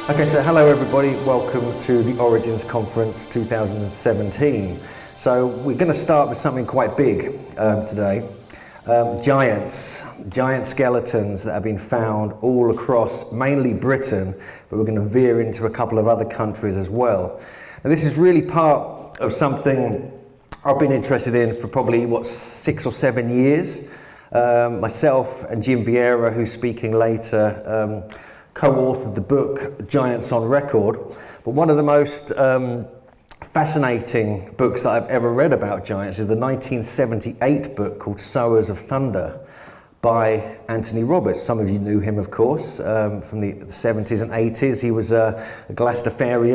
Okay, so hello everybody, welcome to the Origins Conference 2017. So we're going to start with something quite big today. Giant skeletons that have been found all across mainly Britain, but we're going to veer into a couple of other countries as well. And this is really part of something I've been interested in for probably, 6 or 7 years. Myself and Jim Vieira, who's speaking later, co-authored the book Giants on Record. But one of the most fascinating books that I've ever read about giants is the 1978 book called Sowers of Thunder by Anthony Roberts. Some of you knew him, of course, from the 70s and 80s. He was a Glastonbury,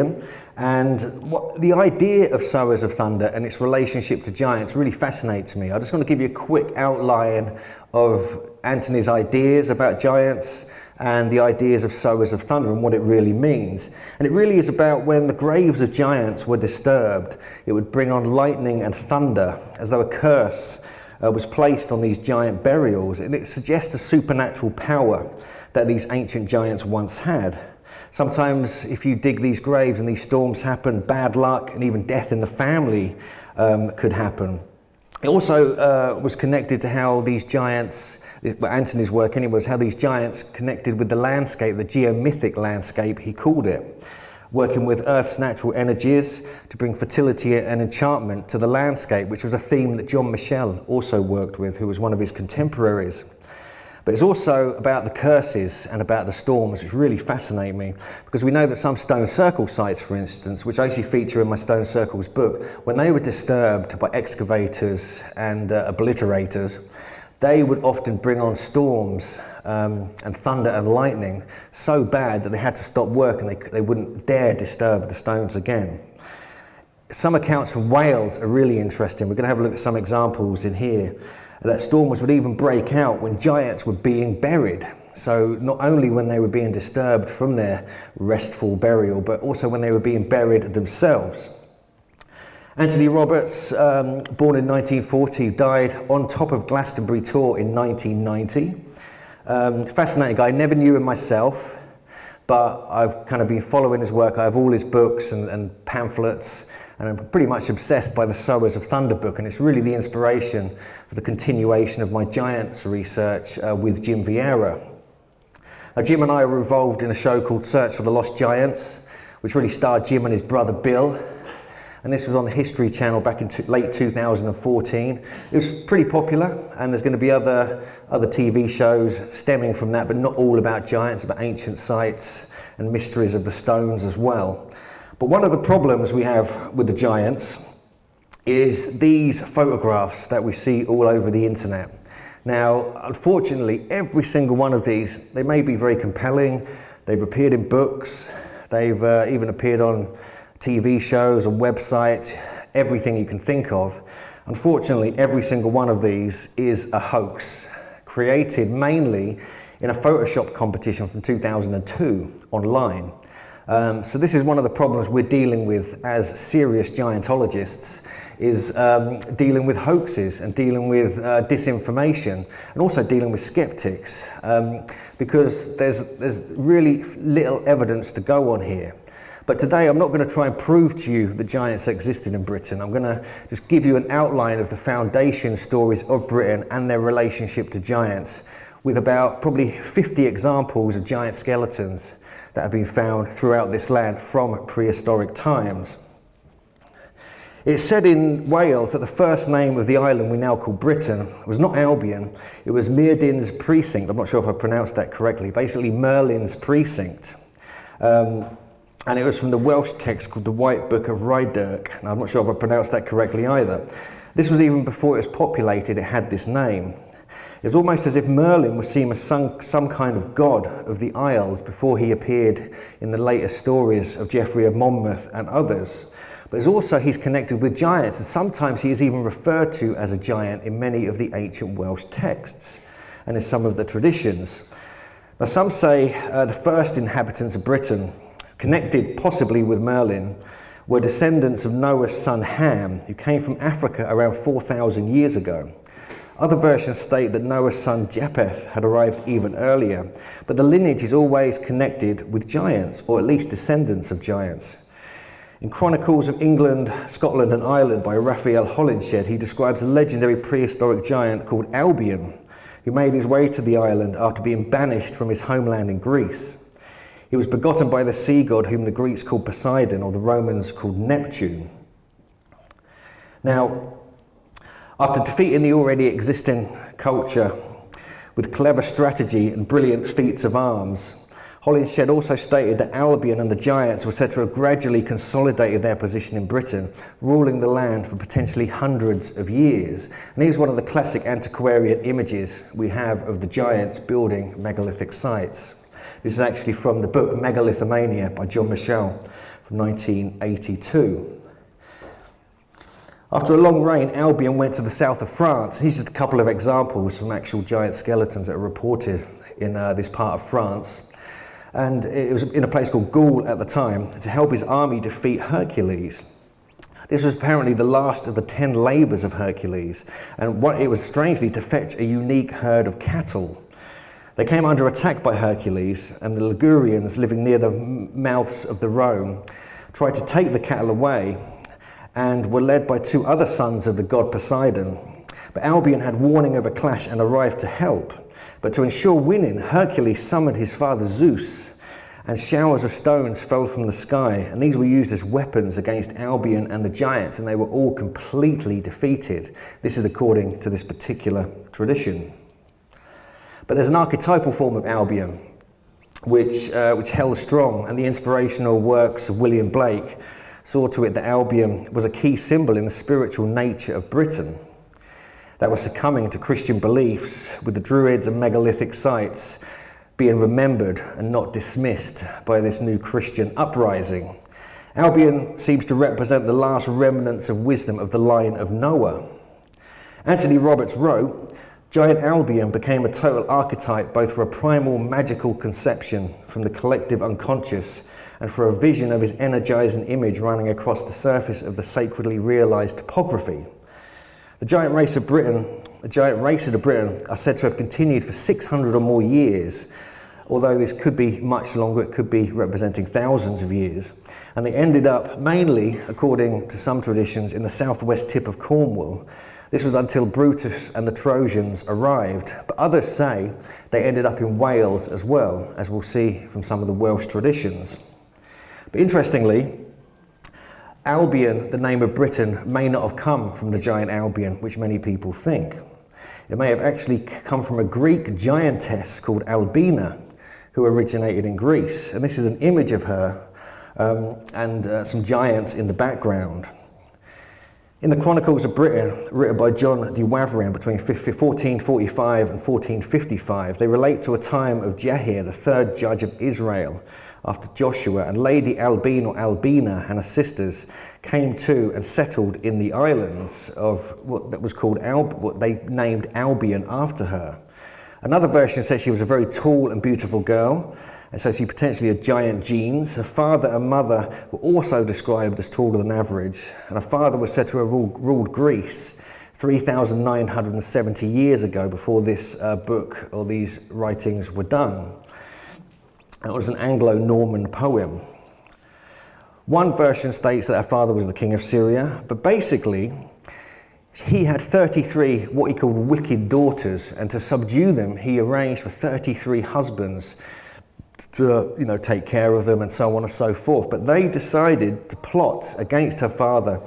and the idea of Sowers of Thunder and its relationship to giants really fascinates me. I just want to give you a quick outline of Anthony's ideas about giants and the ideas of Sowers of Thunder and what it really means. And it really is about when the graves of giants were disturbed, it would bring on lightning and thunder, as though a curse was placed on these giant burials, and it suggests a supernatural power that these ancient giants once had. Sometimes if you dig these graves and these storms happen, bad luck and even death in the family could happen. It also was connected to how these giants, Anthony's work anyway, was how these giants connected with the landscape, the geomythic landscape he called it, working with Earth's natural energies to bring fertility and enchantment to the landscape, which was a theme that John Michel also worked with, who was one of his contemporaries. But it's also about the curses and about the storms, which really fascinate me, because we know that some stone circle sites, for instance, which I actually feature in my Stone Circles book, when they were disturbed by excavators and obliterators, they would often bring on storms and thunder and lightning so bad that they had to stop work and they wouldn't dare disturb the stones again. Some accounts from Wales are really interesting. We're going to have a look at some examples in here. That storms would even break out when giants were being buried. So not only when they were being disturbed from their restful burial, but also when they were being buried themselves. Anthony Roberts, born in 1940, died on top of Glastonbury Tour in 1990. Fascinating guy, never knew him myself, but I've kind of been following his work. I have all his books and pamphlets, and I'm pretty much obsessed by the Sowers of Thunder book, and it's really the inspiration for the continuation of my giants research with Jim Vieira. Now, Jim and I were involved in a show called Search for the Lost Giants, which really starred Jim and his brother Bill. And this was on the History Channel back in late 2014. It was pretty popular, and there's going to be other TV shows stemming from that, but not all about giants, about ancient sites and mysteries of the stones as well. But one of the problems we have with the giants is these photographs that we see all over the internet. Now, unfortunately, every single one of these, they may be very compelling. They've appeared in books. They've even appeared on TV shows and websites, everything you can think of. Unfortunately, every single one of these is a hoax, created mainly in a Photoshop competition from 2002 online. So this is one of the problems we're dealing with as serious giantologists, is dealing with hoaxes and dealing with disinformation, and also dealing with skeptics, because there's really little evidence to go on here. But today I'm not going to try and prove to you that giants existed in Britain. I'm going to just give you an outline of the foundation stories of Britain and their relationship to giants, with about probably 50 examples of giant skeletons that have been found throughout this land from prehistoric times. It's said in Wales that the first name of the island we now call Britain was not Albion, it was Meerdin's Precinct. I'm not sure if I pronounced that correctly, basically Merlin's Precinct. And it was from the Welsh text called the White Book of Rhydderch. And I'm not sure if I pronounced that correctly either. This was even before it was populated, it had this name. It was almost as if Merlin was seen as some kind of god of the Isles before he appeared in the later stories of Geoffrey of Monmouth and others. But it's also he's connected with giants, and sometimes he is even referred to as a giant in many of the ancient Welsh texts and in some of the traditions. Now, some say the first inhabitants of Britain, connected possibly with Merlin, were descendants of Noah's son Ham, who came from Africa around 4,000 years ago. Other versions state that Noah's son Japheth had arrived even earlier, but the lineage is always connected with giants, or at least descendants of giants. In Chronicles of England, Scotland and Ireland by Raphael Holinshed, he describes a legendary prehistoric giant called Albion, who made his way to the island after being banished from his homeland in Greece. He was begotten by the sea god whom the Greeks called Poseidon, or the Romans called Neptune. Now, after defeating the already existing culture with clever strategy and brilliant feats of arms, Holinshed also stated that Albion and the giants were said to have gradually consolidated their position in Britain, ruling the land for potentially hundreds of years. And here's one of the classic antiquarian images we have of the giants building megalithic sites. This is actually from the book Megalithomania by John Michel from 1982. After a long reign, Albion went to the south of France. Here's just a couple of examples from actual giant skeletons that are reported in this part of France. And it was in a place called Gaul at the time to help his army defeat Hercules. This was apparently the last of the 10 labours of Hercules, and it was strangely to fetch a unique herd of cattle. They came under attack by Hercules, and the Ligurians living near the mouths of the Rhone tried to take the cattle away, and were led by 2 other sons of the god Poseidon. But Albion had warning of a clash and arrived to help. But to ensure winning, Hercules summoned his father Zeus, and showers of stones fell from the sky, and these were used as weapons against Albion and the giants, and they were all completely defeated. This is according to this particular tradition. But there's an archetypal form of Albion which held strong, and the inspirational works of William Blake saw to it that Albion was a key symbol in the spiritual nature of Britain that was succumbing to Christian beliefs, with the Druids and megalithic sites being remembered and not dismissed by this new Christian uprising. Albion seems to represent the last remnants of wisdom of the line of Noah. Anthony Roberts wrote, "Giant Albion became a total archetype both for a primal magical conception from the collective unconscious and for a vision of his energizing image running across the surface of the sacredly realized topography. The giant races of Britain are said to have continued for 600 or more years, although this could be much longer, it could be representing thousands of years. And they ended up mainly, according to some traditions, in the southwest tip of Cornwall. This was until Brutus and the Trojans arrived, but others say they ended up in Wales as well, as we'll see from some of the Welsh traditions. But interestingly, Albion, the name of Britain, may not have come from the giant Albion, which many people think. It may have actually come from a Greek giantess called Albina, who originated in Greece. And this is an image of her and some giants in the background. In the Chronicles of Britain, written by John de Wavrin between 1445 and 1455, they relate to a time of Jahir, the third judge of Israel, after Joshua, and Lady Albine or Albina and her sisters came to and settled in the islands of what was called what they named Albion after her. Another version says she was a very tall and beautiful girl, and so she potentially had giant genes. Her father and mother were also described as taller than average, and her father was said to have ruled Greece 3,970 years ago before this book or these writings were done. It was an Anglo-Norman poem. One version states that her father was the king of Syria, but basically he had 33 what he called wicked daughters, and to subdue them he arranged for 33 husbands to take care of them and so on and so forth. But they decided to plot against her father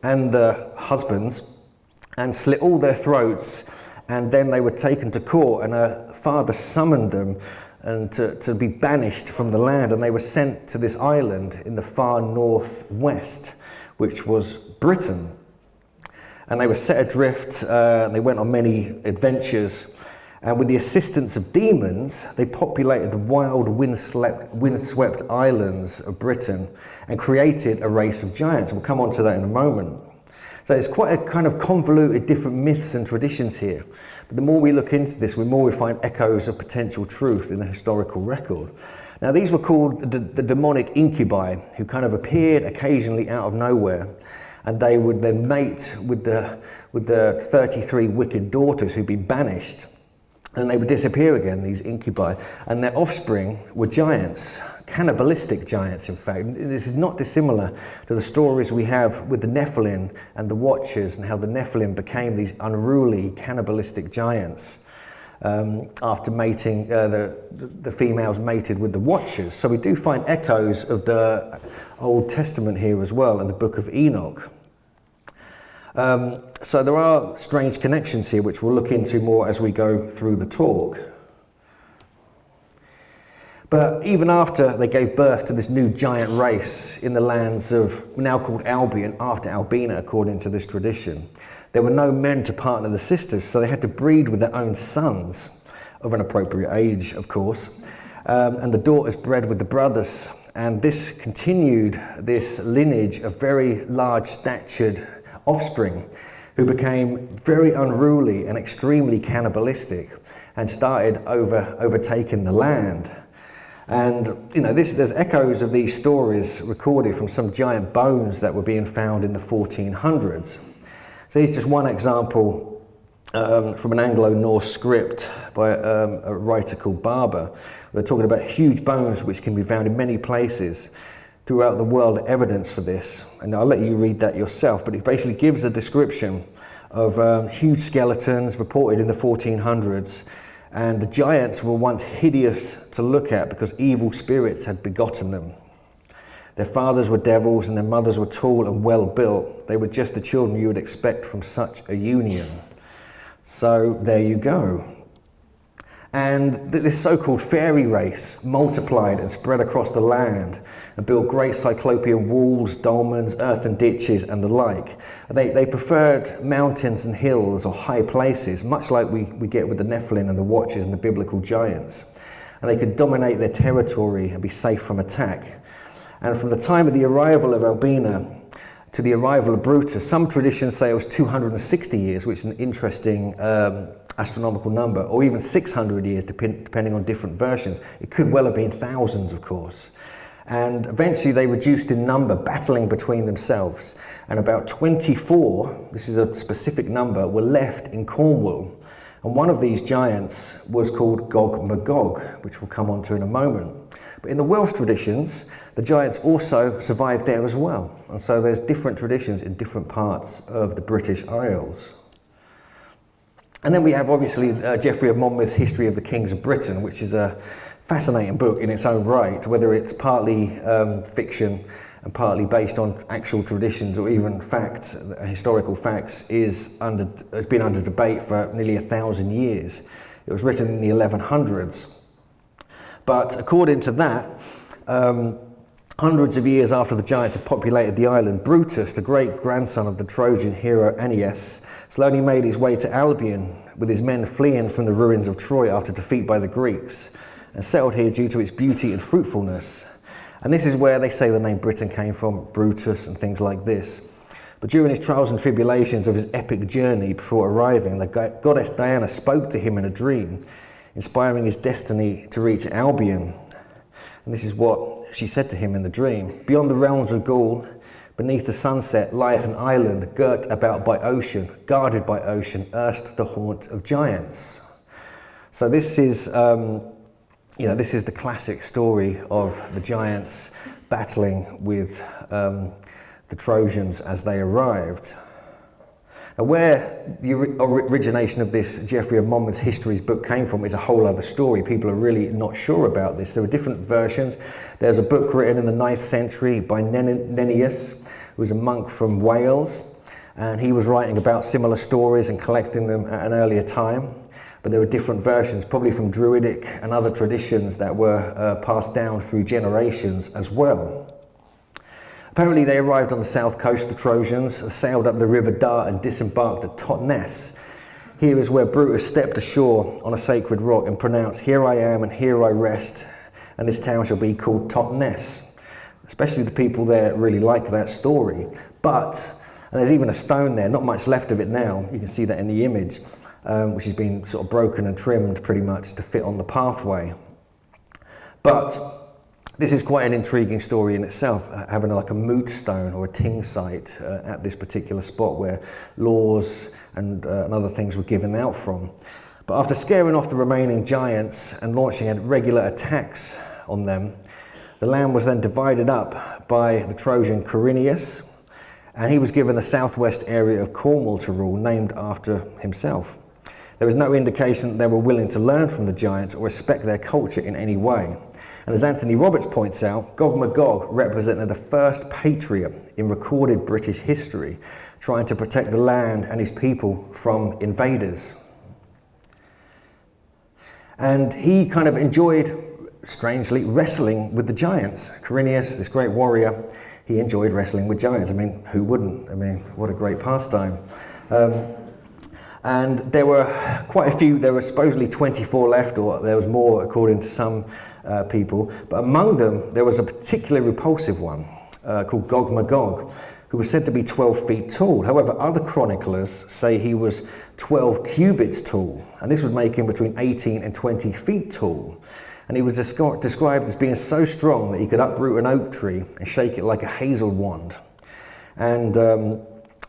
and the husbands and slit all their throats, and then they were taken to court, and her father summoned them and to be banished from the land, and they were sent to this island in the far northwest, which was Britain. And they were set adrift, they went on many adventures, and with the assistance of demons, they populated the wild windswept islands of Britain and created a race of giants. We'll come on to that in a moment. So it's quite a kind of convoluted different myths and traditions here. But the more we look into this, the more we find echoes of potential truth in the historical record. Now, these were called the demonic incubi, who kind of appeared occasionally out of nowhere. and they would then mate with the 33 wicked daughters who'd been banished, and they would disappear again, these incubi, and their offspring were giants, cannibalistic giants in fact. This is not dissimilar to the stories we have with the Nephilim and the Watchers, and how the Nephilim became these unruly cannibalistic giants after mating, the females mated with the Watchers. So we do find echoes of the Old Testament here as well in the book of Enoch. So there are strange connections here which we'll look into more as we go through the talk. But even after they gave birth to this new giant race in the lands of, now called Albion, after Albina according to this tradition, there were no men to partner the sisters, so they had to breed with their own sons, of an appropriate age of course, and the daughters bred with the brothers, and this continued this lineage of very large statured offspring who became very unruly and extremely cannibalistic and started overtaking the land. And there's echoes of these stories recorded from some giant bones that were being found in the 1400s. So here's just one example from an Anglo-Norse script by a writer called Barber. They're talking about huge bones which can be found in many places throughout the world, evidence for this. And I'll let you read that yourself, but it basically gives a description of huge skeletons reported in the 1400s. And the giants were once hideous to look at because evil spirits had begotten them. Their fathers were devils and their mothers were tall and well built. They were just the children you would expect from such a union. So there you go. And this so-called fairy race multiplied and spread across the land and built great cyclopean walls, dolmens, earthen ditches and the like. They preferred mountains and hills or high places, much like we get with the Nephilim and the Watchers and the biblical giants. And they could dominate their territory and be safe from attack. And from the time of the arrival of Albina to the arrival of Brutus, some traditions say it was 260 years, which is an interesting astronomical number, or even 600 years, depending on different versions. It could well have been thousands, of course. And eventually they reduced in number, battling between themselves. And about 24, this is a specific number, were left in Cornwall. And one of these giants was called Gog Magog, which we'll come on to in a moment. But in the Welsh traditions, the giants also survived there as well. And so there's different traditions in different parts of the British Isles. And then we have obviously Geoffrey of Monmouth's History of the Kings of Britain, which is a fascinating book in its own right, whether it's partly fiction and partly based on actual traditions or even facts, historical facts, has been under debate for nearly 1,000 years. It was written in the 1100s. But according to that, hundreds of years after the giants had populated the island, Brutus, the great-grandson of the Trojan hero Aeneas, slowly made his way to Albion, with his men fleeing from the ruins of Troy after defeat by the Greeks, and settled here due to its beauty and fruitfulness. And this is where they say the name Britain came from, Brutus and things like this. But during his trials and tribulations of his epic journey before arriving, the goddess Diana spoke to him in a dream, inspiring his destiny to reach Albion. And this is what she said to him in the dream. Beyond the realms of Gaul, beneath the sunset, lieth an island girt about by ocean, guarded by ocean, erst the haunt of giants. So this is, this is the classic story of the giants battling with the Trojans as they arrived. Now, where the origination of this Geoffrey of Monmouth's Histories book came from is a whole other story. People are really not sure about this. There are different versions. There's a book written in the 9th century by Nennius, who was a monk from Wales, and he was writing about similar stories and collecting them at an earlier time. But there were different versions, probably from Druidic and other traditions that were passed down through generations as well. Apparently they arrived on the south coast, the Trojans, sailed up the River Dart and disembarked at Totnes. Here is where Brutus stepped ashore on a sacred rock and pronounced, "Here I am and here I rest, and this town shall be called Totnes." Especially the people there really liked that story. But, and there's even a stone there, not much left of it now, you can see that in the image, which has been sort of broken and trimmed pretty much to fit on the pathway. But This is quite an intriguing story in itself, having like a moot stone or a ting site at this particular spot where laws and other things were given out from. But after scaring off the remaining giants and launching regular attacks on them, the land was then divided up by the Trojan Quirinius, and he was given the southwest area of Cornwall to rule, named after himself. There was no indication that they were willing to learn from the giants or respect their culture in any way. And as Anthony Roberts points out, Gog Magog represented the first patriot in recorded British history, trying to protect the land and his people from invaders. And he kind of enjoyed, strangely, wrestling with the giants. Quirinius, this great warrior, he enjoyed wrestling with giants. I mean, who wouldn't? I mean, what a great pastime. And there were quite a few, there were supposedly 24 left, or there was more according to some people, but among them there was a particularly repulsive one called Gog Magog, who was said to be 12 feet tall. However, other chroniclers say he was 12 cubits tall, and this would make him between 18 and 20 feet tall. And he was described as being so strong that he could uproot an oak tree and shake it like a hazel wand. And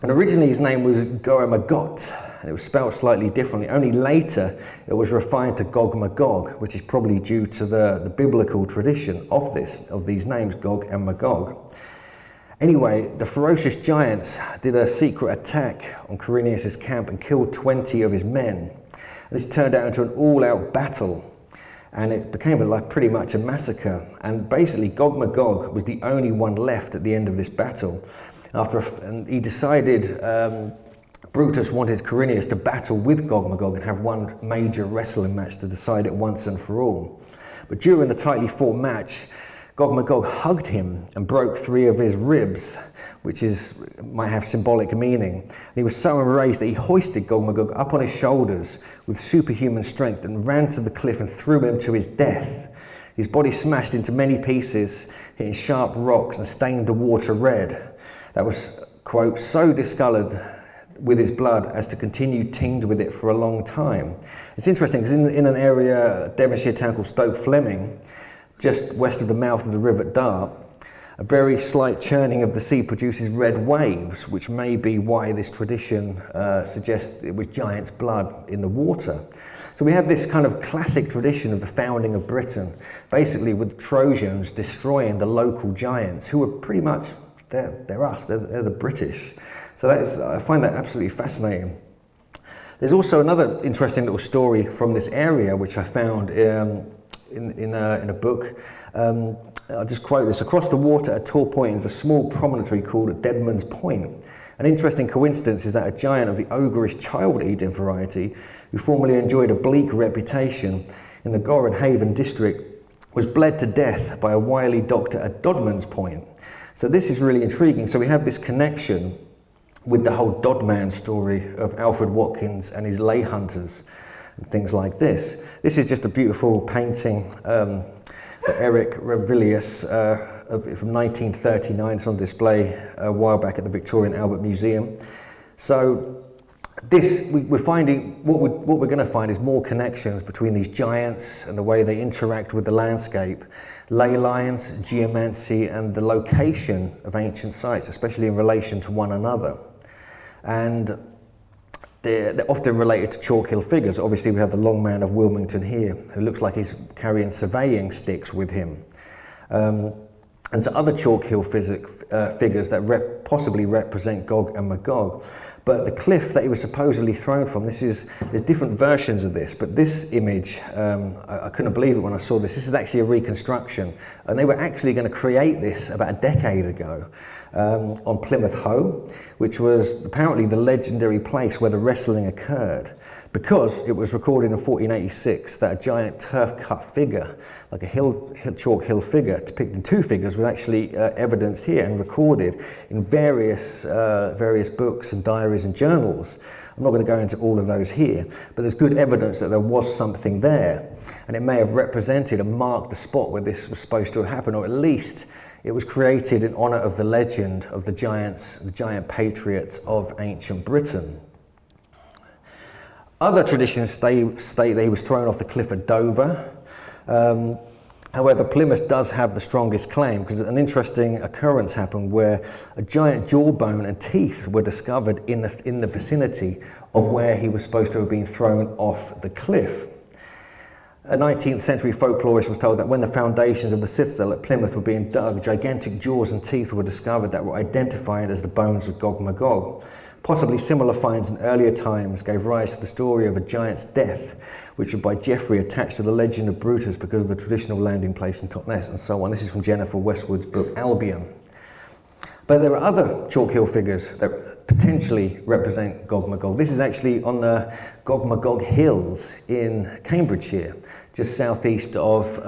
originally his name was Goamagot, and it was spelled slightly differently. Only later it was refined to Gog Magog, which is probably due to the biblical tradition of these names, Gog and Magog. Anyway, the ferocious giants did a secret attack on Quirinius' camp and killed 20 of his men. And this turned out into an all-out battle, and it became pretty much a massacre. And basically Gog Magog was the only one left at the end of this battle. And he decided, Brutus wanted Quirinius to battle with Gog Magog and have one major wrestling match to decide it once and for all. But during the tightly fought match, Gog Magog hugged him and broke 3 of his ribs, which might have symbolic meaning. And he was so enraged that he hoisted Gog Magog up on his shoulders with superhuman strength and ran to the cliff and threw him to his death. His body smashed into many pieces, hitting sharp rocks and stained the water red. That was, quote, so discoloured with his blood as to continue tinged with it for a long time. It's interesting because in an area, a Devonshire town called Stoke Fleming, just west of the mouth of the River Dart, a very slight churning of the sea produces red waves, which may be why this tradition suggests it was giant's blood in the water. So we have this kind of classic tradition of the founding of Britain, basically with Trojans destroying the local giants, who were pretty much, they're us, they're the British. So I find that absolutely fascinating. There's also another interesting little story from this area, which I found in a book. I'll just quote this. Across the water at Tor Point is a small promontory called Deadman's Point. An interesting coincidence is that a giant of the ogreish child-eating variety, who formerly enjoyed a bleak reputation in the Gorin Haven district, was bled to death by a wily doctor at Dodman's Point. So this is really intriguing. So we have this connection with the whole Dodman story of Alfred Watkins and his lay hunters and things like this. This is just a beautiful painting by Eric Revilius from 1939. It's on display a while back at the Victorian Albert Museum. So we're finding, what we're going to find is more connections between these giants and the way they interact with the landscape, ley lines, geomancy, and the location of ancient sites, especially in relation to one another. And they're often related to Chalk Hill figures. Obviously, we have the long man of Wilmington here, who looks like he's carrying surveying sticks with him. And so other Chalk Hill figures that possibly represent Gog and Magog. But the cliff that he was supposedly thrown from, there's different versions of this, but this image, I couldn't believe it when I saw this. This is actually a reconstruction, and they were actually going to create this about a decade ago on Plymouth Hoe, which was apparently the legendary place where the wrestling occurred, because it was recorded in 1486 that a giant turf-cut figure, like a Chalk Hill figure, depicting 2 figures, was actually evidenced here and recorded in various books and diaries and journals. I'm not going to go into all of those here, but there's good evidence that there was something there, and it may have represented and marked the spot where this was supposed to have happened, or at least it was created in honour of the legend of the giant patriots of ancient Britain. Other traditions state that he was thrown off the cliff at Dover. However, Plymouth does have the strongest claim because an interesting occurrence happened where a giant jawbone and teeth were discovered in the vicinity of where he was supposed to have been thrown off the cliff. A 19th century folklorist was told that when the foundations of the citadel at Plymouth were being dug, gigantic jaws and teeth were discovered that were identified as the bones of Gog Magog. Possibly similar finds in earlier times gave rise to the story of a giant's death, which was by Geoffrey attached to the legend of Brutus because of the traditional landing place in Totnes and so on. This is from Jennifer Westwood's book Albion. But there are other chalk hill figures that potentially represent Gog Magog. This is actually on the Gog Magog Hills in Cambridgeshire, just southeast of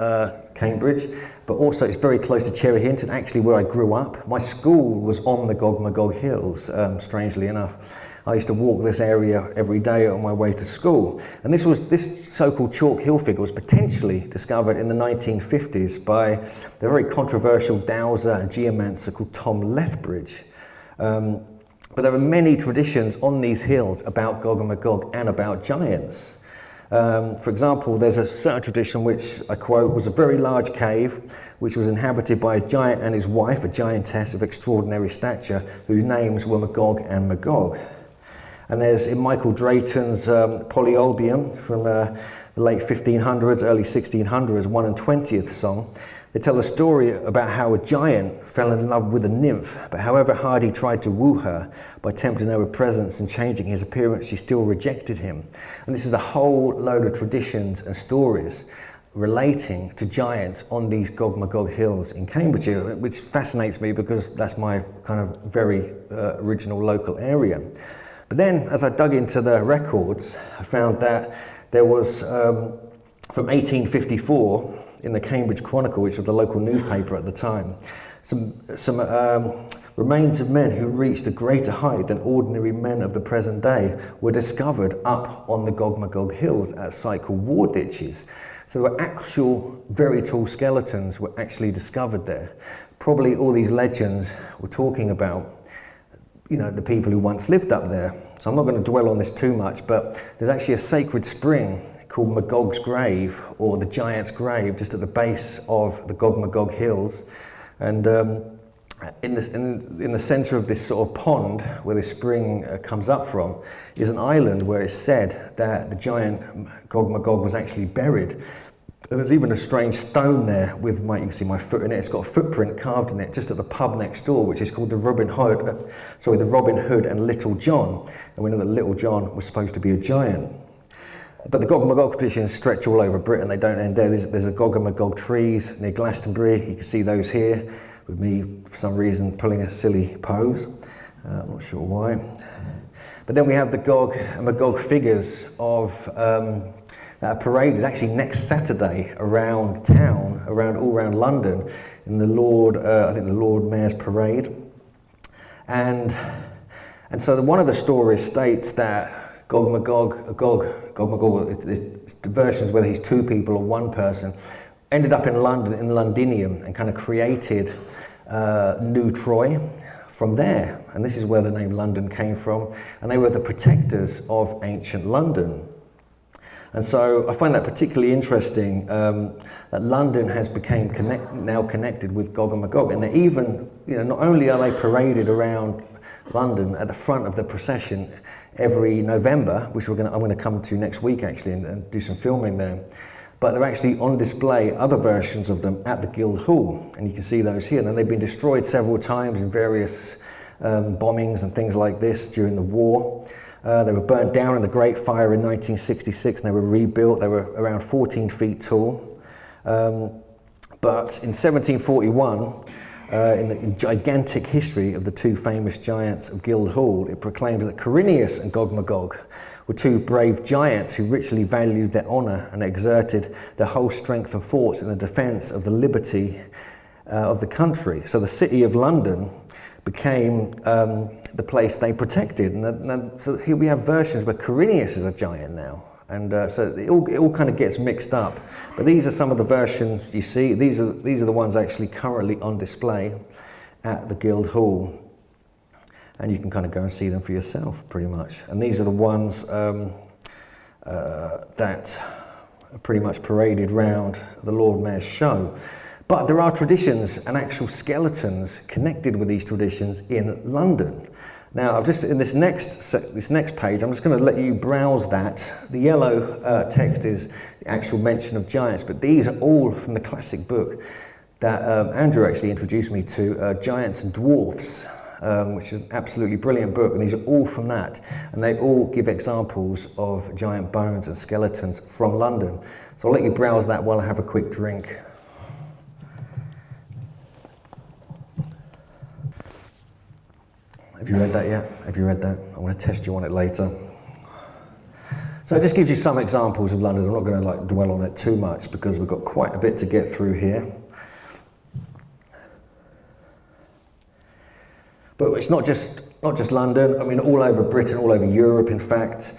Cambridge, but also it's very close to Cherry Hinton, actually where I grew up. My school was on the Gog Magog Hills, strangely enough. I used to walk this area every day on my way to school. And this so-called chalk hill figure was potentially discovered in the 1950s by the very controversial dowser and geomancer called Tom Lethbridge. But there are many traditions on these hills about Gog and Magog and about giants. For example, there's a certain tradition which, I quote, was a very large cave which was inhabited by a giant and his wife, a giantess of extraordinary stature, whose names were Magog and Magog. And there's in Michael Drayton's Polyolbion from the late 1500s, early 1600s, 1 and 20th song, they tell a story about how a giant fell in love with a nymph, but however hard he tried to woo her by tempting her with presents and changing his appearance, she still rejected him. And this is a whole load of traditions and stories relating to giants on these Gog Magog hills in Cambridgeshire, which fascinates me because that's my kind of very original local area. But then, as I dug into the records, I found that there was, from 1854, in the Cambridge Chronicle, which was the local newspaper at the time, some remains of men who reached a greater height than ordinary men of the present day were discovered up on the Gog Magog hills at a site called Warditches. So there were actual very tall skeletons were actually discovered there. Probably all these legends were talking about, you know, the people who once lived up there. So I'm not going to dwell on this too much, but there's actually a sacred spring called Magog's Grave, or the Giant's Grave, just at the base of the Gog Magog Hills. And in the centre of this sort of pond where this spring comes up from is an island where it's said that the giant Gog Magog was actually buried. And there's even a strange stone there with you can see my foot in it. It's got a footprint carved in it just at the pub next door, which is called the Robin Hood and Little John. And we know that Little John was supposed to be a giant. But the Gog and Magog traditions stretch all over Britain. They don't end there. There's a Gog and Magog trees near Glastonbury. You can see those here with me, for some reason, pulling a silly pose. I'm not sure why. But then we have the Gog and Magog figures of that are paraded actually next Saturday around town, all around London, in the I think the Lord Mayor's Parade. And so one of the stories states that Gog Magog, there's versions whether he's two people or one person, ended up in London, in Londinium, and kind of created New Troy from there. And this is where the name London came from. And they were the protectors of ancient London. And so I find that particularly interesting, that London has become now connected with Gog and Magog. And they're even, not only are they paraded around London at the front of the procession every November, which I'm going to come to next week actually and do some filming there, but they're actually on display, other versions of them, at the Guildhall, and you can see those here. And they've been destroyed several times in various bombings and things like this during the war. They were burnt down in the Great Fire in 1966 and they were rebuilt. They were around 14 feet tall. But in 1741, in the gigantic history of the two famous giants of Guildhall, it proclaims that Corineus and Gog Magog were two brave giants who richly valued their honour and exerted their whole strength and force in the defence of the liberty of the country. So the city of London became the place they protected. And so here we have versions where Corineus is a giant now. And so it all kind of gets mixed up. But these are some of the versions you see. These are the ones actually currently on display at the Guildhall. And you can kind of go and see them for yourself, pretty much. And these are the ones that pretty much paraded round the Lord Mayor's show. But there are traditions and actual skeletons connected with these traditions in London. Now, I've just in this next page, I'm just going to let you browse that. The yellow text is the actual mention of giants, but these are all from the classic book that Andrew actually introduced me to, Giants and Dwarfs, which is an absolutely brilliant book, and these are all from that, and they all give examples of giant bones and skeletons from London. So I'll let you browse that while I have a quick drink. Have you read that yet? Have you read that? I want to test you on it later. So it just gives you some examples of London. I'm not going to dwell on it too much because we've got quite a bit to get through here. But it's not just London. I mean, all over Britain, all over Europe, in fact.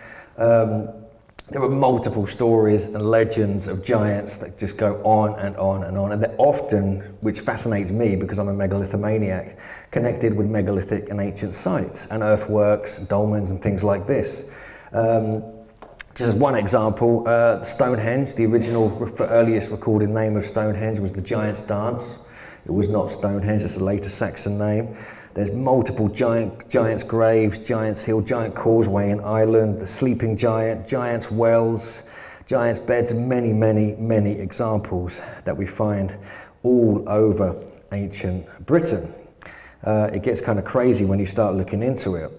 There are multiple stories and legends of giants that just go on and on and on. And they're often, which fascinates me because I'm a megalithomaniac, connected with megalithic and ancient sites and earthworks, dolmens and things like this. Just as one example, Stonehenge, the original earliest recorded name of Stonehenge was the Giant's Dance. It was not Stonehenge, it's a later Saxon name. There's multiple giants' graves, Giants' Hill, Giant Causeway in Ireland, the Sleeping Giant, Giants' Wells, Giants' Beds, and many, many, many examples that we find all over ancient Britain. It gets kind of crazy when you start looking into it,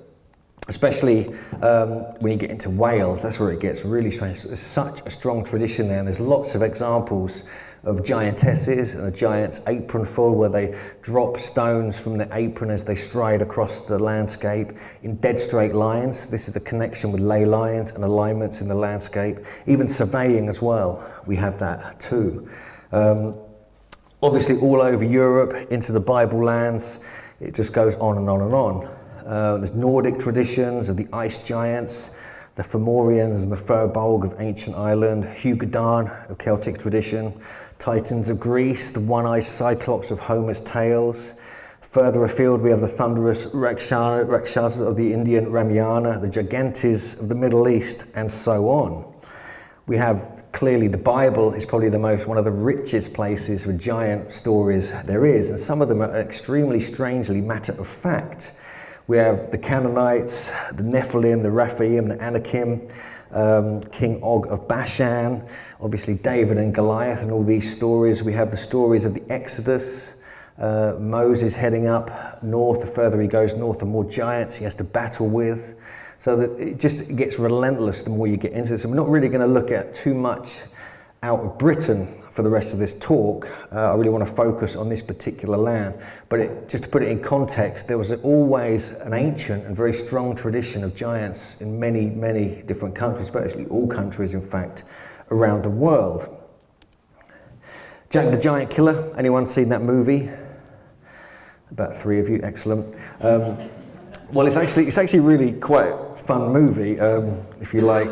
especially when you get into Wales. That's where it gets really strange. There's such a strong tradition there, and there's lots of examples of giantesses and a giant's apronful where they drop stones from the apron as they stride across the landscape in dead straight lines. This is the connection with ley lines and alignments in the landscape. Even surveying as well, we have that too. Obviously all over Europe, into the Bible lands, it just goes on and on and on. There's Nordic traditions of the ice giants, the Fomorians and the Firbolg of ancient Ireland, Hugudan of Celtic tradition, Titans of Greece, the one-eyed Cyclops of Homer's tales. Further afield we have the thunderous Rakshasas of the Indian Ramayana, the Gigantes of the Middle East, and so on. We have clearly the Bible is probably one of the richest places for giant stories there is, and some of them are extremely strangely matter of fact. We have the Canaanites, the Nephilim, the Rephaim, the Anakim, King Og of Bashan, obviously David and Goliath and all these stories. We have the stories of the Exodus, Moses heading up north. The further he goes north, the more giants he has to battle with. So that it gets relentless the more you get into this. And we're not really going to look at too much out of Britain for the rest of this talk. I really want to focus on this particular land. But just to put it in context, there was always an ancient and very strong tradition of giants in many, many different countries, virtually all countries, in fact, around the world. Jack the Giant Killer, anyone seen that movie? About 3 of you, excellent. Well, it's actually really quite a fun movie, if you like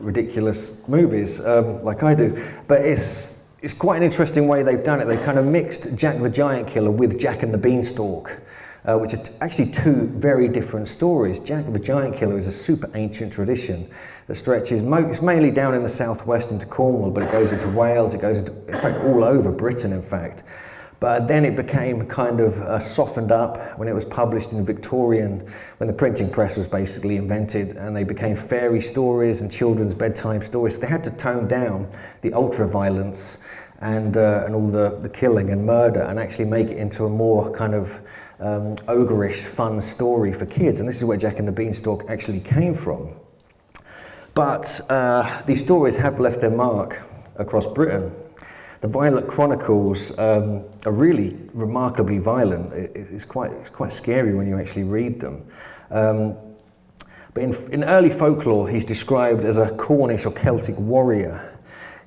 ridiculous movies, like I do. But it's quite an interesting way they've done it. They kind of mixed Jack the Giant Killer with Jack and the Beanstalk, which are actually two very different stories. Jack the Giant Killer is a super ancient tradition that stretches, it's mainly down in the southwest into Cornwall, but it goes into Wales, it goes into, in fact, all over Britain, in fact. But then it became kind of softened up when it was published in Victorian, when the printing press was basically invented, and they became fairy stories and children's bedtime stories. So they had to tone down the ultra-violence and all the killing and murder and actually make it into a more kind of ogreish, fun story for kids. And this is where Jack and the Beanstalk actually came from. But these stories have left their mark across Britain. The Violet Chronicles are really remarkably violent. It's quite scary when you actually read them. But in early folklore, he's described as a Cornish or Celtic warrior,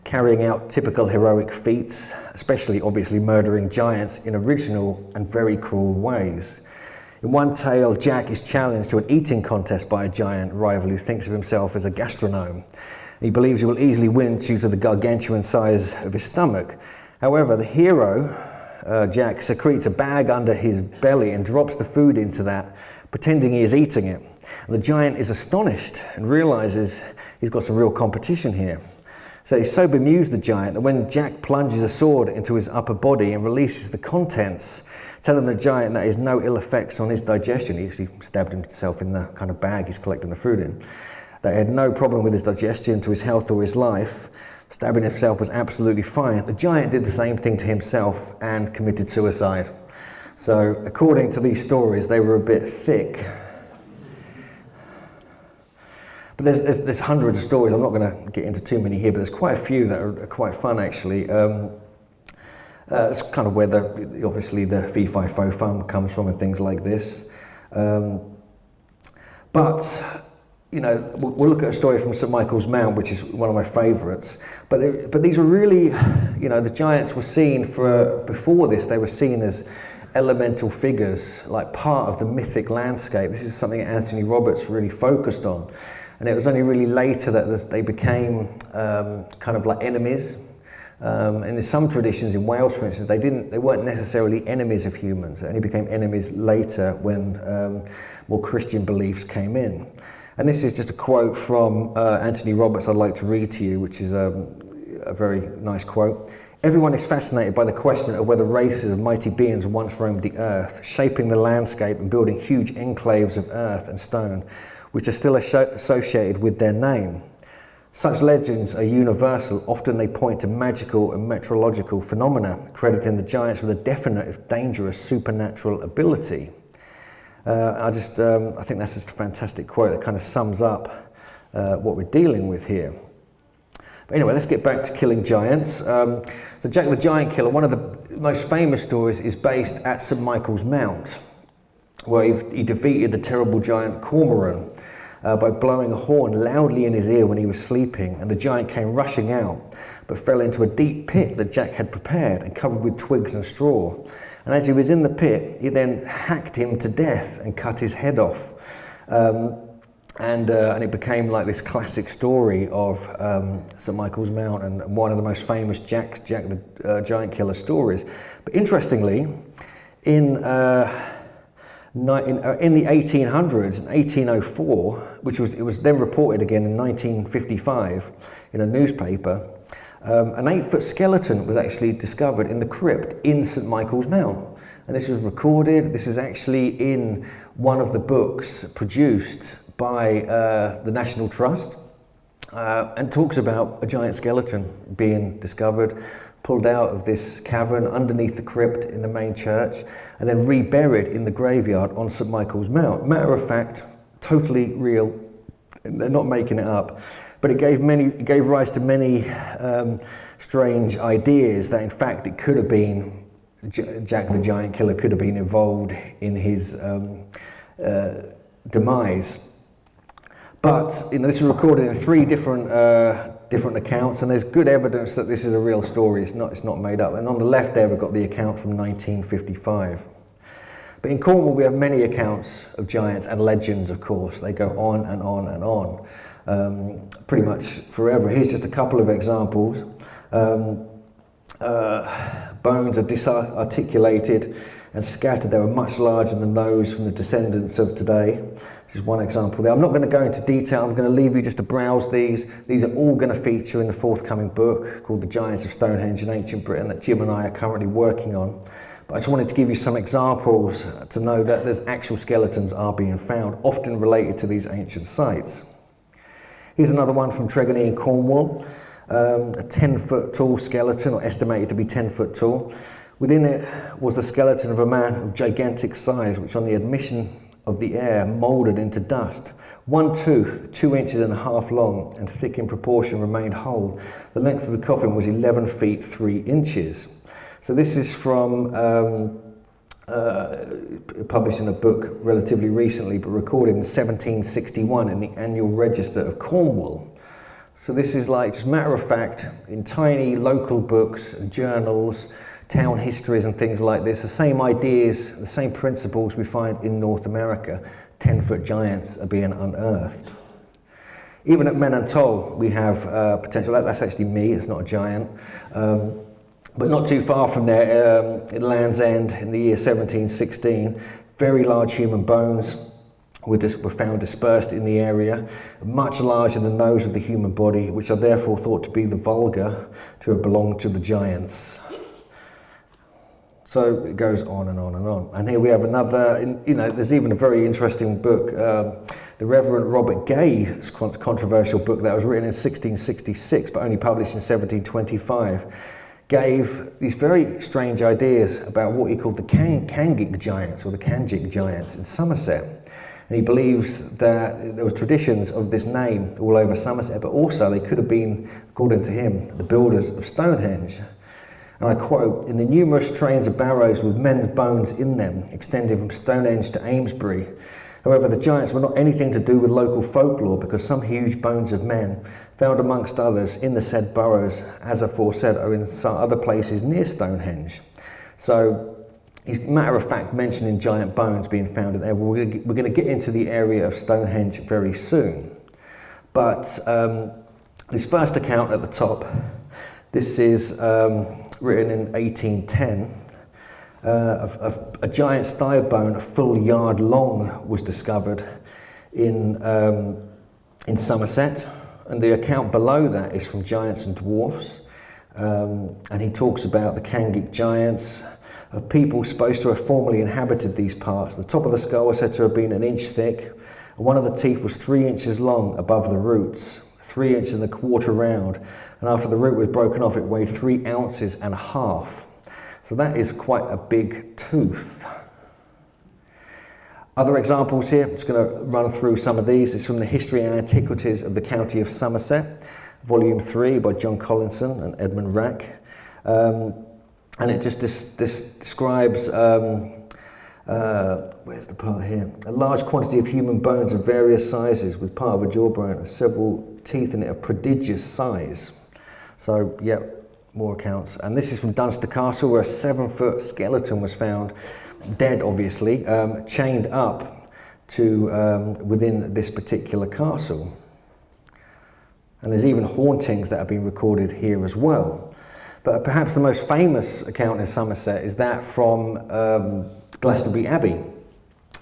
carrying out typical heroic feats, especially obviously murdering giants in original and very cruel ways. In one tale, Jack is challenged to an eating contest by a giant rival who thinks of himself as a gastronome. He believes he will easily win due to the gargantuan size of his stomach. However, the hero, Jack, secretes a bag under his belly and drops the food into that, pretending he is eating it. And the giant is astonished and realizes he's got some real competition here. So he so bemused the giant that when Jack plunges a sword into his upper body and releases the contents, telling the giant that has no ill effects on his digestion, he actually stabbed himself in the kind of bag he's collecting the fruit in, that he had no problem with his digestion to his health or his life, stabbing himself was absolutely fine. The giant did the same thing to himself and committed suicide. So according to these stories, they were a bit thick. But there's hundreds of stories. I'm not going to get into too many here, but there's quite a few that are quite fun, actually. It's kind of where obviously the fee fi fo fum comes from and things like this. But you know, we'll look at a story from St Michael's Mount, which is one of my favourites. But these were really, you know, the giants were seen before this, they were seen as elemental figures, like part of the mythic landscape. This is something Anthony Roberts really focused on. And it was only really later that they became kind of like enemies. And in some traditions in Wales, for instance, they weren't necessarily enemies of humans. They only became enemies later when more Christian beliefs came in. And this is just a quote from Anthony Roberts I'd like to read to you, which is a very nice quote. Everyone is fascinated by the question of whether races of mighty beings once roamed the earth, shaping the landscape and building huge enclaves of earth and stone, which are still associated with their name. Such legends are universal. Often they point to magical and meteorological phenomena, crediting the giants with a definite, if dangerous, supernatural ability. I think that's just a fantastic quote that kind of sums up what we're dealing with here. But anyway, let's get back to killing giants. So Jack the Giant Killer, one of the most famous stories, is based at St Michael's Mount, where he defeated the terrible giant Cormoran by blowing a horn loudly in his ear when he was sleeping, and the giant came rushing out, but fell into a deep pit that Jack had prepared and covered with twigs and straw. And as he was in the pit, he then hacked him to death and cut his head off. And it became like this classic story of St Michael's Mount and one of the most famous Jack the Giant Killer stories. But interestingly, in the 1800s, in 1804, it was then reported again in 1955 in a newspaper, an 8-foot skeleton was actually discovered in the crypt in St Michael's Mount. And this was recorded. This is actually in one of the books produced by the National Trust, and talks about a giant skeleton being discovered, pulled out of this cavern underneath the crypt in the main church, and then reburied in the graveyard on St Michael's Mount. Matter of fact, totally real. They're not making it up. But it gave rise to many strange ideas that in fact it could have been Jack the Giant Killer could have been involved in his demise. But you know, this is recorded in 3 different accounts, and there's good evidence that this is a real story. It's not made up. And on the left there, we've got the account from 1955. But in Cornwall, we have many accounts of giants and legends. Of course, they go on and on and on, pretty much forever. Here's just a couple of examples. Bones are disarticulated and scattered. They were much larger than those from the descendants of today. This is one example there. I'm not going to go into detail. I'm going to leave you just to browse these. These are all going to feature in the forthcoming book called The Giants of Stonehenge in Ancient Britain that Jim and I are currently working on. But I just wanted to give you some examples to know that there's actual skeletons are being found, often related to these ancient sites. Here's another one from Tregony in Cornwall. A 10-foot tall skeleton, or estimated to be 10 foot tall. Within it was the skeleton of a man of gigantic size, which on the admission of the air mouldered into dust. One tooth, 2.5 inches long and thick in proportion, remained whole. The length of the coffin was 11 feet 3 inches. So this is from published in a book relatively recently, but recorded in 1761 in the Annual Register of Cornwall. So this is like, just matter of fact, in tiny local books and journals, town histories and things like this, the same ideas, the same principles we find in North America. 10-foot giants are being unearthed. Even at Men-an-Tol, we have potential. That's actually me, it's not a giant. But not too far from there, at Land's End in the year 1716, very large human bones. were found dispersed in the area, much larger than those of the human body, which are therefore thought to be the vulgar to have belonged to the giants. So it goes on and on and on. And here we have another, there's even a very interesting book, the Reverend Robert Gay's controversial book that was written in 1666 but only published in 1725, gave these very strange ideas about what he called the Kangic giants, or the Kangic giants in Somerset. And he believes that there were traditions of this name all over Somerset, but also they could have been, according to him, the builders of Stonehenge. And I quote, "In the numerous trains of barrows with men's bones in them, extending from Stonehenge to Amesbury. However, the giants were not anything to do with local folklore, because some huge bones of men, found amongst others in the said boroughs, as aforesaid, are in some other places near Stonehenge." So he's matter of fact mentioning giant bones being found in there. We're going to get into the area of Stonehenge very soon. But this first account at the top, this is written in 1810. Of a giant's thigh bone, a full yard long, was discovered in Somerset, and the account below that is from Giants and Dwarfs, and he talks about the Kangic giants, a people supposed to have formerly inhabited these parts. The top of the skull was said to have been an inch thick, and one of the teeth was 3 inches long above the roots, 3 inches and a quarter round, and after the root was broken off, it weighed 3 ounces and a half. So that is quite a big tooth. Other examples here, I'm just going to run through some of these. It's from the History and Antiquities of the County of Somerset, Volume 3 by John Collinson and Edmund Rack. And it just describes, where's the part here? A large quantity of human bones of various sizes with part of a jawbone and several teeth in it of prodigious size. So, yeah. More accounts, and this is from Dunster Castle, where a 7-foot skeleton was found, dead obviously, chained up to within this particular castle. And there's even hauntings that have been recorded here as well. But perhaps the most famous account in Somerset is that from Glastonbury Abbey.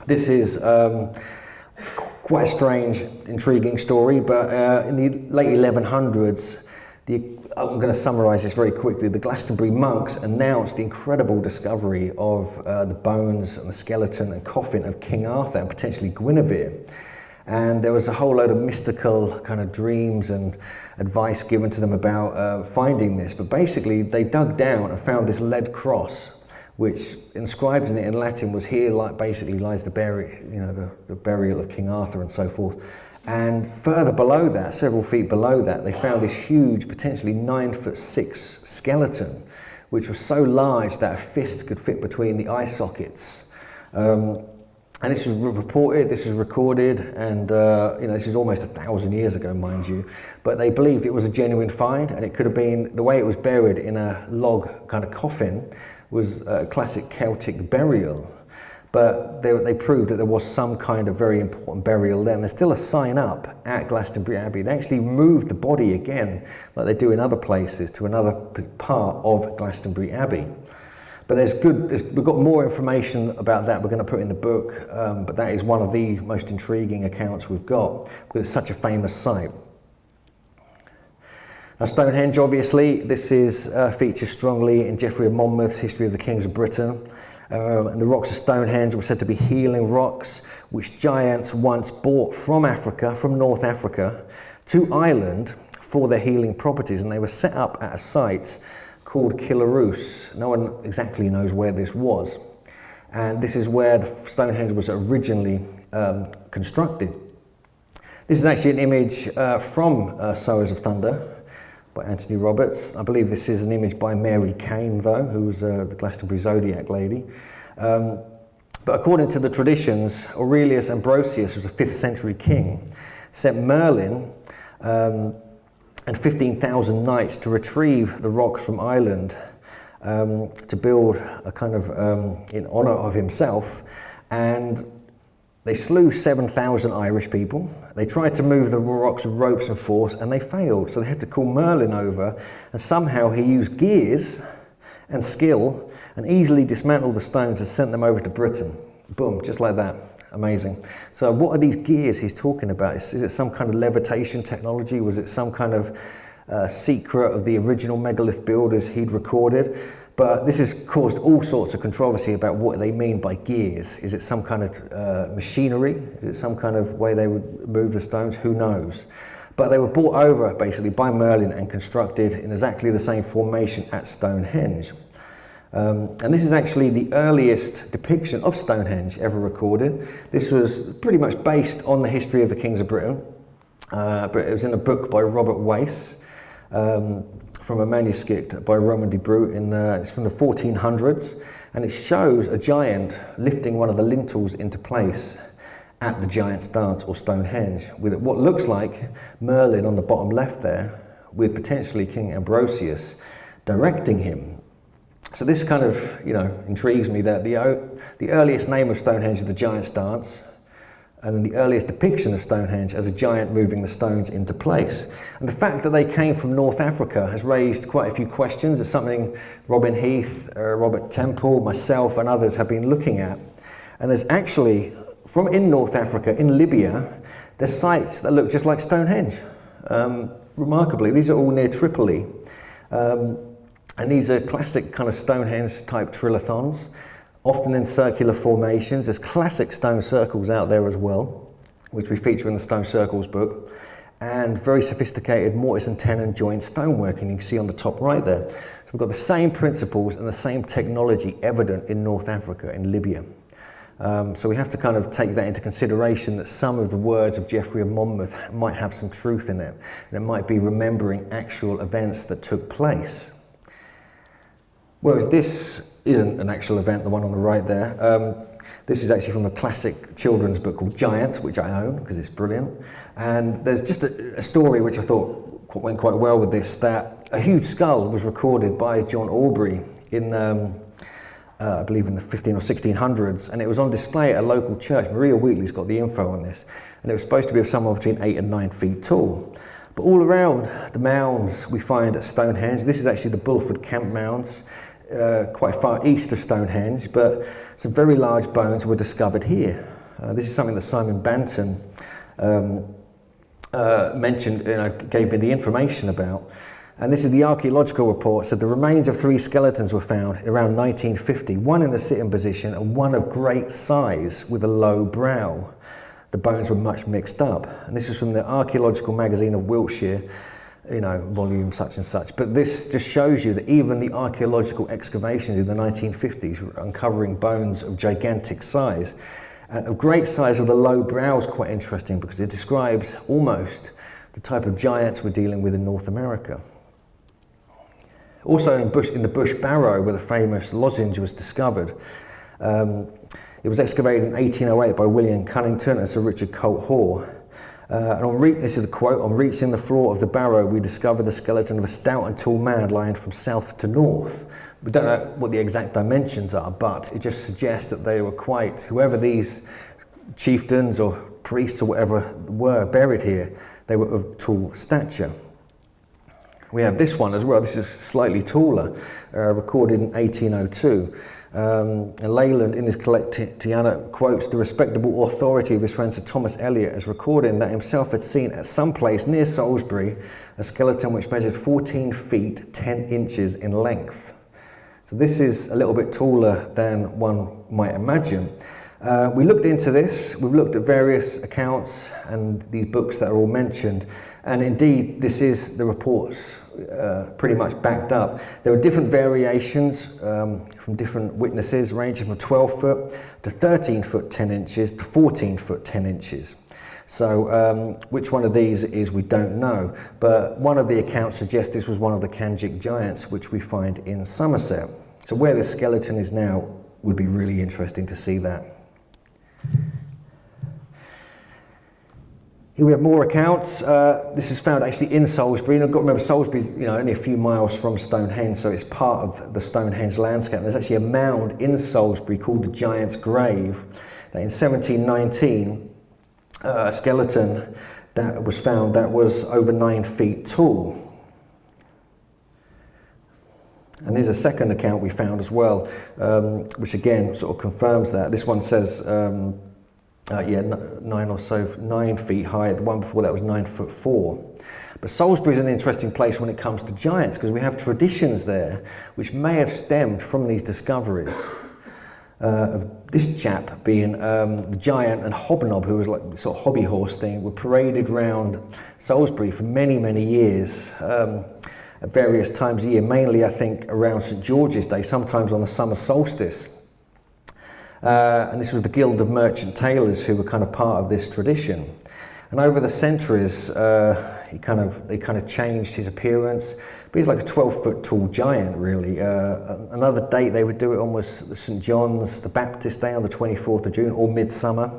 This is quite a strange, intriguing story, but in the late 1100s, I'm going to summarise this very quickly. The Glastonbury monks announced the incredible discovery of the bones and the skeleton and coffin of King Arthur and potentially Guinevere. And there was a whole load of mystical kind of dreams and advice given to them about finding this. But basically, they dug down and found this lead cross, which inscribed in it in Latin was, "Here basically lies the burial of King Arthur," and so forth. And further below that, several feet below that, they found this huge, potentially 9'6" skeleton, which was so large that a fist could fit between the eye sockets. And this is reported, this is recorded, and this is almost 1,000 years ago, mind you. But they believed it was a genuine find, and it could have been, the way it was buried in a log kind of coffin was a classic Celtic burial. But they proved that there was some kind of very important burial there. And there's still a sign up at Glastonbury Abbey. They actually moved the body again, like they do in other places, to another part of Glastonbury Abbey. But we've got more information about that we're going to put in the book, but that is one of the most intriguing accounts we've got, because it's such a famous site. Now, Stonehenge, obviously, this is featured strongly in Geoffrey of Monmouth's History of the Kings of Britain. And the rocks of Stonehenge were said to be healing rocks, which giants once brought from Africa, from North Africa, to Ireland for their healing properties. And they were set up at a site called Killaroos. No one exactly knows where this was. And this is where the Stonehenge was originally constructed. This is actually an image from Sowers of Thunder by Anthony Roberts. I believe this is an image by Mary Cain, though, who was the Glastonbury Zodiac lady. But according to the traditions, Aurelius Ambrosius was a 5th century king, sent Merlin and 15,000 knights to retrieve the rocks from Ireland to build a kind of, in honour of himself. And they slew 7,000 Irish people. They tried to move the rocks with ropes and force, and they failed. So they had to call Merlin over, and somehow he used gears and skill and easily dismantled the stones and sent them over to Britain. Boom, just like that. Amazing. So what are these gears he's talking about? Is it some kind of levitation technology? Was it some kind of secret of the original megalith builders he'd recorded? But this has caused all sorts of controversy about what they mean by gears. Is it some kind of machinery? Is it some kind of way they would move the stones? Who knows? But they were brought over basically by Merlin and constructed in exactly the same formation at Stonehenge. And this is actually the earliest depiction of Stonehenge ever recorded. This was pretty much based on the history of the kings of Britain, but it was in a book by Robert Wace, from a manuscript by Roman de Brute, it's from the 1400s, and it shows a giant lifting one of the lintels into place at the Giant's Dance, or Stonehenge, with what looks like Merlin on the bottom left there, with potentially King Ambrosius directing him. So this kind of, intrigues me that the earliest name of Stonehenge is the Giant's Dance, and then the earliest depiction of Stonehenge as a giant moving the stones into place. And the fact that they came from North Africa has raised quite a few questions. It's something Robin Heath, Robert Temple, myself and others have been looking at. And there's actually, from in North Africa, in Libya, there's sites that look just like Stonehenge. Remarkably, these are all near Tripoli. And these are classic kind of Stonehenge type trilithons, often in circular formations. There's classic stone circles out there as well, which we feature in the Stone Circles book, and very sophisticated mortise and tenon joint stonework, and you can see on the top right there. So we've got the same principles and the same technology evident in North Africa, in Libya. So we have to kind of take that into consideration, that some of the words of Geoffrey of Monmouth might have some truth in it, and it might be remembering actual events that took place. Whereas this isn't an actual event, the one on the right there. This is actually from a classic children's book called Giants, which I own because it's brilliant. And there's just a story which I thought went quite well with this, that a huge skull was recorded by John Aubrey in, I believe in the 15 or 1600s, and it was on display at a local church. Maria Wheatley's got the info on this, and it was supposed to be of somewhere between 8 and 9 feet tall. But all around the mounds we find at Stonehenge, this is actually the Bulford Camp mounds, quite far east of Stonehenge, but some very large bones were discovered here. This is something that Simon Banton mentioned, gave me the information about. And this is the archaeological report. So the remains of 3 skeletons were found around 1950, one in the sitting position and one of great size with a low brow. The bones were much mixed up. And this is from the Archaeological Magazine of Wiltshire, volume such and such. But this just shows you that even the archaeological excavations in the 1950s were uncovering bones of gigantic size. And of great size with a low brow is quite interesting, because it describes almost the type of giants we're dealing with in North America. Also in the Bush Barrow, where the famous lozenge was discovered, it was excavated in 1808 by William Cunnington and Sir Richard Colt Hoare. This is a quote: "On reaching the floor of the barrow, we discovered the skeleton of a stout and tall man lying from south to north." We don't know what the exact dimensions are, but it just suggests that they were whoever these chieftains or priests or whatever were buried here, they were of tall stature. We have this one as well. This is slightly taller, recorded in 1802. And Leyland, in his Collectiana, quotes the respectable authority of his friend Sir Thomas Eliot as recording that himself had seen at some place near Salisbury a skeleton which measured 14 feet 10 inches in length. So this is a little bit taller than one might imagine. We looked into this, we've looked at various accounts and these books that are all mentioned, and indeed this is the reports pretty much backed up. There are different variations from different witnesses, ranging from 12 foot to 13 foot 10 inches to 14 foot 10 inches. So which one of these it is, we don't know, but one of the accounts suggests this was one of the Kanjik giants which we find in Somerset. So where this skeleton is now would be really interesting to see that. Here we have more accounts. This is found actually in Salisbury. And I've got to remember, Salisbury's only a few miles from Stonehenge, so it's part of the Stonehenge landscape. There's actually a mound in Salisbury called the Giant's Grave, that in 1719, a skeleton that was found that was over 9 feet tall. And there's a second account we found as well, which again sort of confirms that. This one says 9 feet high. The one before that was 9'4". But Salisbury is an interesting place when it comes to giants because we have traditions there which may have stemmed from these discoveries. Of this chap being the giant and Hobnob, who was like the sort of hobby horse thing, were paraded around Salisbury for many, many years at various times a year, mainly I think around St George's Day, sometimes on the summer solstice. And this was the Guild of Merchant Tailors who were kind of part of this tradition. And over the centuries, they kind of changed his appearance. But he's like a 12-foot tall giant, really. Another date they would do it on was St John's, the Baptist Day on the 24th of June, or Midsummer.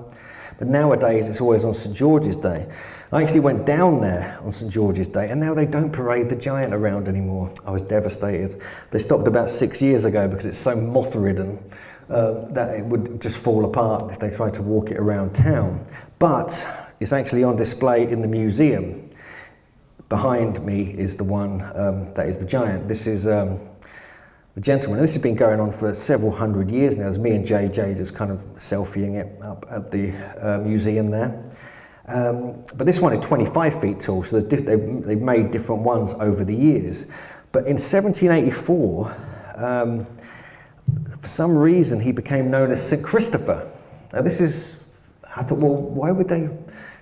But nowadays it's always on St George's Day. I actually went down there on St George's Day, and now they don't parade the giant around anymore. I was devastated. They stopped about 6 years ago because it's so moth-ridden that it would just fall apart if they tried to walk it around town. But it's actually on display in the museum. Behind me is the one that is the giant. This is the gentleman. This has been going on for several hundred years now. There's me and JJ just kind of selfieing it up at the museum there. But this one is 25 feet tall, so they've made different ones over the years. But in 1784, for some reason, he became known as St Christopher. Now I thought, well, why would they?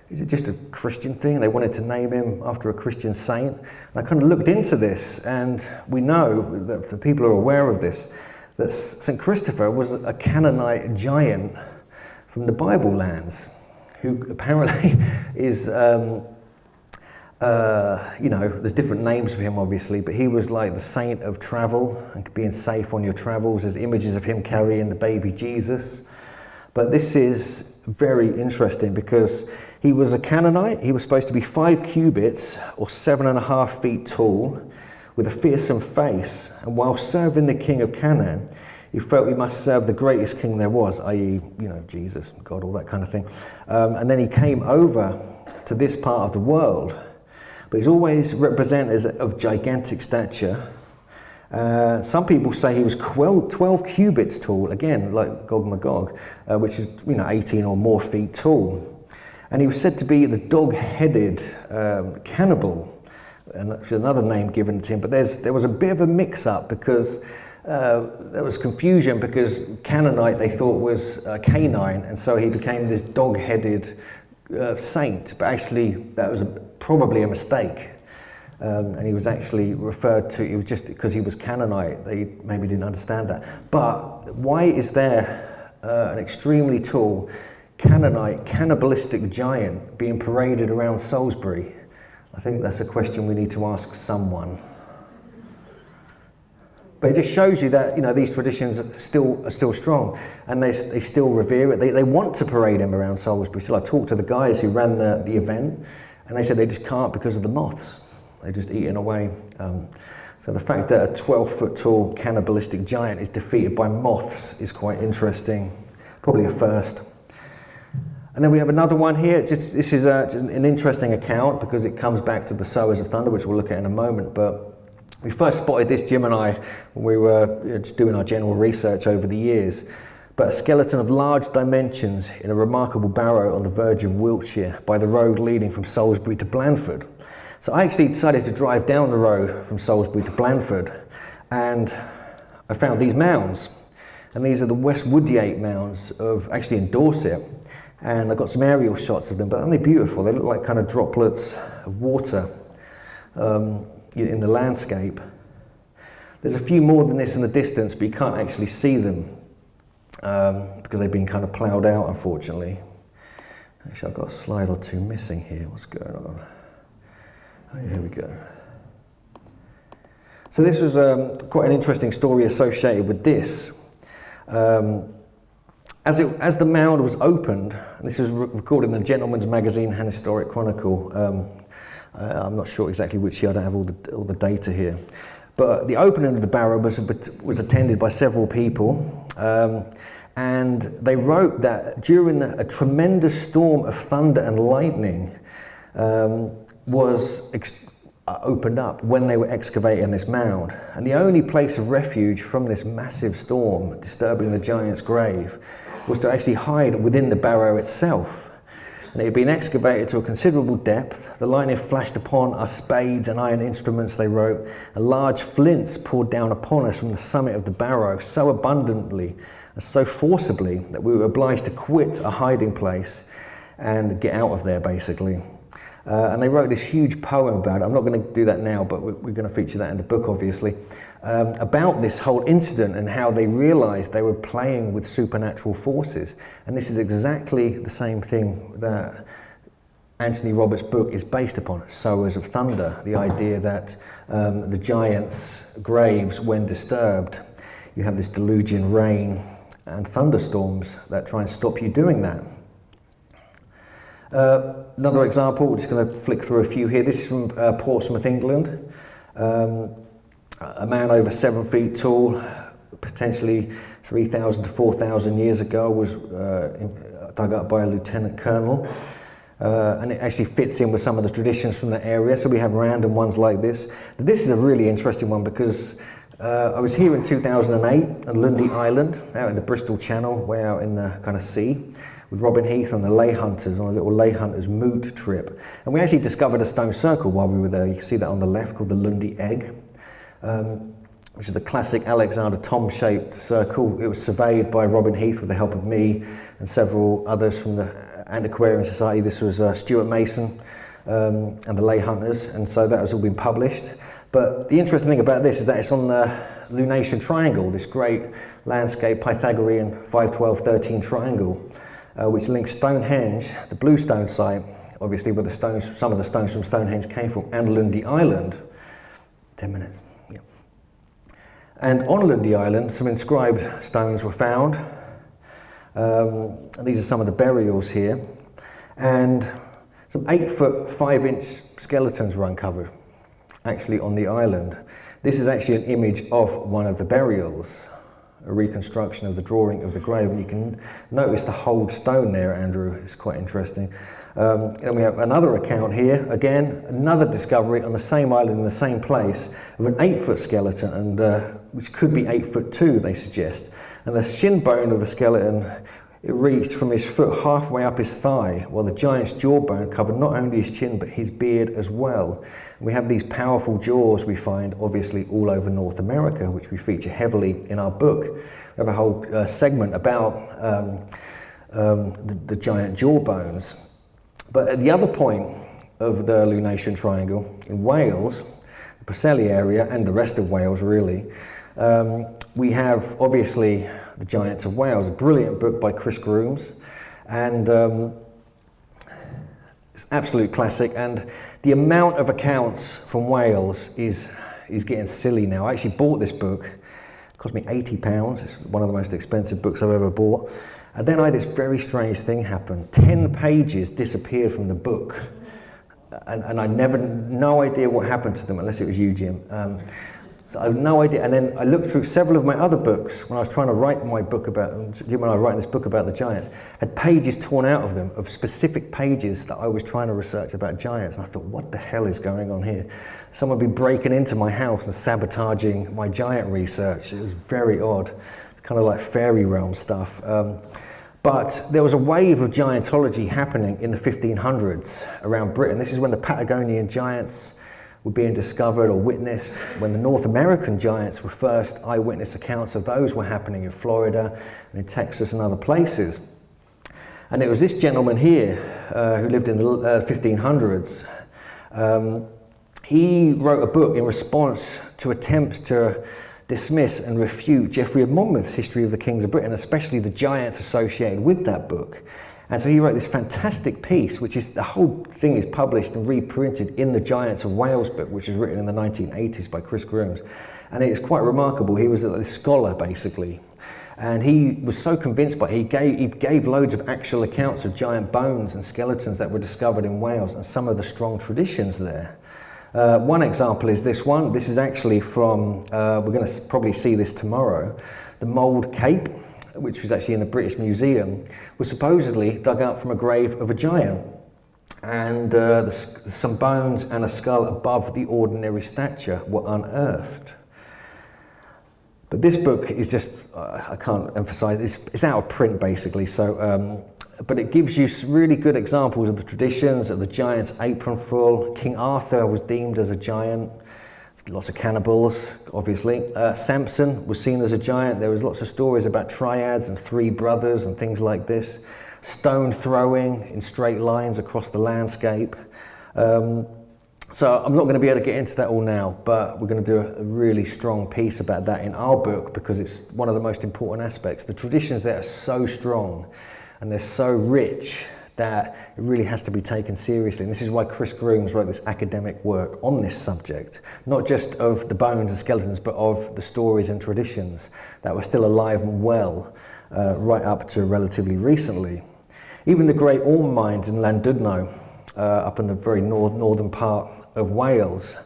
Is it just a Christian thing? They wanted to name him after a Christian saint. And I kind of looked into this, and we know that the people are aware of this, that St Christopher was a Canaanite giant from the Bible lands, who apparently is, there's different names for him obviously, but he was like the saint of travel and being safe on your travels. There's images of him carrying the baby Jesus. But this is very interesting because he was a Canaanite. He was supposed to be 5 cubits or 7.5 feet tall with a fearsome face. And while serving the king of Canaan, he felt he must serve the greatest king there was, i.e., Jesus, God, all that kind of thing. And then he came over to this part of the world. But he's always represented as of gigantic stature. Some people say he was 12 cubits tall, again, like Gog Magog, which is 18 or more feet tall. And he was said to be the dog-headed cannibal, and that's another name given to him. But there was a bit of a mix-up because there was confusion because Canaanite they thought was canine, and so he became this dog-headed saint. But actually, that was probably a mistake. And he was actually referred to, it was just because he was Canaanite, they maybe didn't understand that. But why is there an extremely tall Canaanite, cannibalistic giant being paraded around Salisbury? I think that's a question we need to ask someone. But it just shows you that these traditions are still strong, and they still revere it. They want to parade him around Salisbury. So I talked to the guys who ran the event, and they said they just can't because of the moths. They're just eating away. So the fact that a 12-foot tall cannibalistic giant is defeated by moths is quite interesting. Probably a first. And then we have another one here. This is an interesting account because it comes back to the Sowers of Thunder, which we'll look at in a moment. But we first spotted this, Jim and I, when we were just doing our general research over the years. But a skeleton of large dimensions in a remarkable barrow on the verge of Wiltshire by the road leading from Salisbury to Blandford. So I actually decided to drive down the road from Salisbury to Blandford, and I found these mounds. And these are the West Woodyates mounds actually in Dorset. And I got some aerial shots of them, but aren't they beautiful? They look like kind of droplets of water in the landscape. There's a few more than this in the distance, but you can't actually see them because they've been kind of ploughed out, unfortunately. Actually, I've got a slide or two missing here. What's going on? Oh, here we go. So this was quite an interesting story associated with this. As the mound was opened, and this was recorded in the Gentleman's Magazine and Historic Chronicle. I'm not sure exactly which year, I don't have all the data here. But the opening of the barrow was attended by several people. And they wrote that during a tremendous storm of thunder and lightning, was opened up when they were excavating this mound. And the only place of refuge from this massive storm disturbing the giant's grave was to actually hide within the barrow itself. And it had been excavated to a considerable depth. The lightning flashed upon us spades and iron instruments, they wrote, and large flints poured down upon us from the summit of the barrow so abundantly and so forcibly that we were obliged to quit our hiding place and get out of there, basically. And they wrote this huge poem about it. I'm not going to do that now, but we're going to feature that in the book, obviously, about this whole incident and how they realized they were playing with supernatural forces. And this is exactly the same thing that Anthony Roberts' book is based upon, Sowers of Thunder, the idea that the giants' graves, when disturbed, you have this delugean rain and thunderstorms that try and stop you doing that. Another example, we're just going to flick through a few here. This is from Portsmouth, England. A man over 7 feet tall, potentially 3,000 to 4,000 years ago, was dug up by a lieutenant colonel. And it actually fits in with some of the traditions from the area. So we have random ones like this. But this is a really interesting one because I was here in 2008 on Lundy Island, out in the Bristol Channel, way out in the kind of sea, with Robin Heath and the lay hunters on a little lay hunters moot trip. And we actually discovered a stone circle while we were there. You can see that on the left, called the Lundy Egg, which is the classic Alexander Thom-shaped circle. It was surveyed by Robin Heath with the help of me and several others from the Antiquarian Society. This was Stuart Mason and the lay hunters, and so that has all been published. But the interesting thing about this is that it's on the Lunatian Triangle, this great landscape Pythagorean 5-12-13 triangle, which links Stonehenge, the Bluestone site, obviously where the stones, some of the stones from Stonehenge came from, and Lundy Island. 10 minutes. Yeah. And on Lundy Island, some inscribed stones were found. And these are some of the burials here. And some 8-foot 5-inch skeletons were uncovered, actually on the island. This is actually an image of one of the burials, a reconstruction of the drawing of the grave, and you can notice the hold stone there, Andrew. It's quite interesting. And we have another account here, again, another discovery on the same island in the same place of an 8-foot skeleton, and which could be 8'2", they suggest. And the shin bone of the skeleton, it reached from his foot halfway up his thigh, while the giant's jawbone covered not only his chin but his beard as well. And we have these powerful jaws we find obviously all over North America, which we feature heavily in our book. We have a whole segment about the giant jawbones. But at the other point of the Lunatian Triangle, in Wales, the Preseli area, and the rest of Wales really, we have obviously The Giants of Wales, a brilliant book by Chris Grooms, and it's an absolute classic. And the amount of accounts from Wales is getting silly now. I actually bought this book. It cost me £80. It's one of the most expensive books I've ever bought. And then I had this very strange thing happen. 10 pages disappeared from the book, and I no idea what happened to them, unless it was you, Jim. So I have no idea. And then I looked through several of my other books when I was trying to write my book about, Jim and I were writing this book about the giants, had pages torn out of them, of specific pages that I was trying to research about giants. And I thought, what the hell is going on here? Someone would be breaking into my house and sabotaging my giant research. It was very odd. It's kind of like fairy realm stuff. But there was a wave of giantology happening in the 1500s around Britain. This is when the Patagonian giants were being discovered or witnessed, when the North American giants were first eyewitness accounts of those were happening in Florida and in Texas and other places. And it was this gentleman here who lived in the 1500s. He wrote a book in response to attempts to dismiss and refute Geoffrey of Monmouth's History of the Kings of Britain, especially the giants associated with that book. And so he wrote this fantastic piece, which is, the whole thing is published and reprinted in the Giants of Wales book, which was written in the 1980s by Chris Grooms. And it's quite remarkable. He was a scholar, basically. And he was so convinced by it, he gave loads of actual accounts of giant bones and skeletons that were discovered in Wales and some of the strong traditions there. One example is this one. This is actually from, we're going to probably see this tomorrow, the Mould Cape, which was actually in the British Museum, was supposedly dug out from a grave of a giant. And some bones and a skull above the ordinary stature were unearthed. But this book is just, I can't emphasize, it's out of print basically, so, but it gives you really good examples of the traditions of the giant's apronful. King Arthur was deemed as a giant, lots of cannibals, obviously. Samson was seen as a giant. There was lots of stories about triads and three brothers and things like this. Stone throwing in straight lines across the landscape. So I'm not going to be able to get into that all now, but we're going to do a really strong piece about that in our book because it's one of the most important aspects. The traditions there are so strong and they're so rich that it really has to be taken seriously. And this is why Chris Grooms wrote this academic work on this subject, not just of the bones and skeletons, but of the stories and traditions that were still alive and well right up to relatively recently. Even the great Orme mines in Llandudno, up in the very northern part of Wales,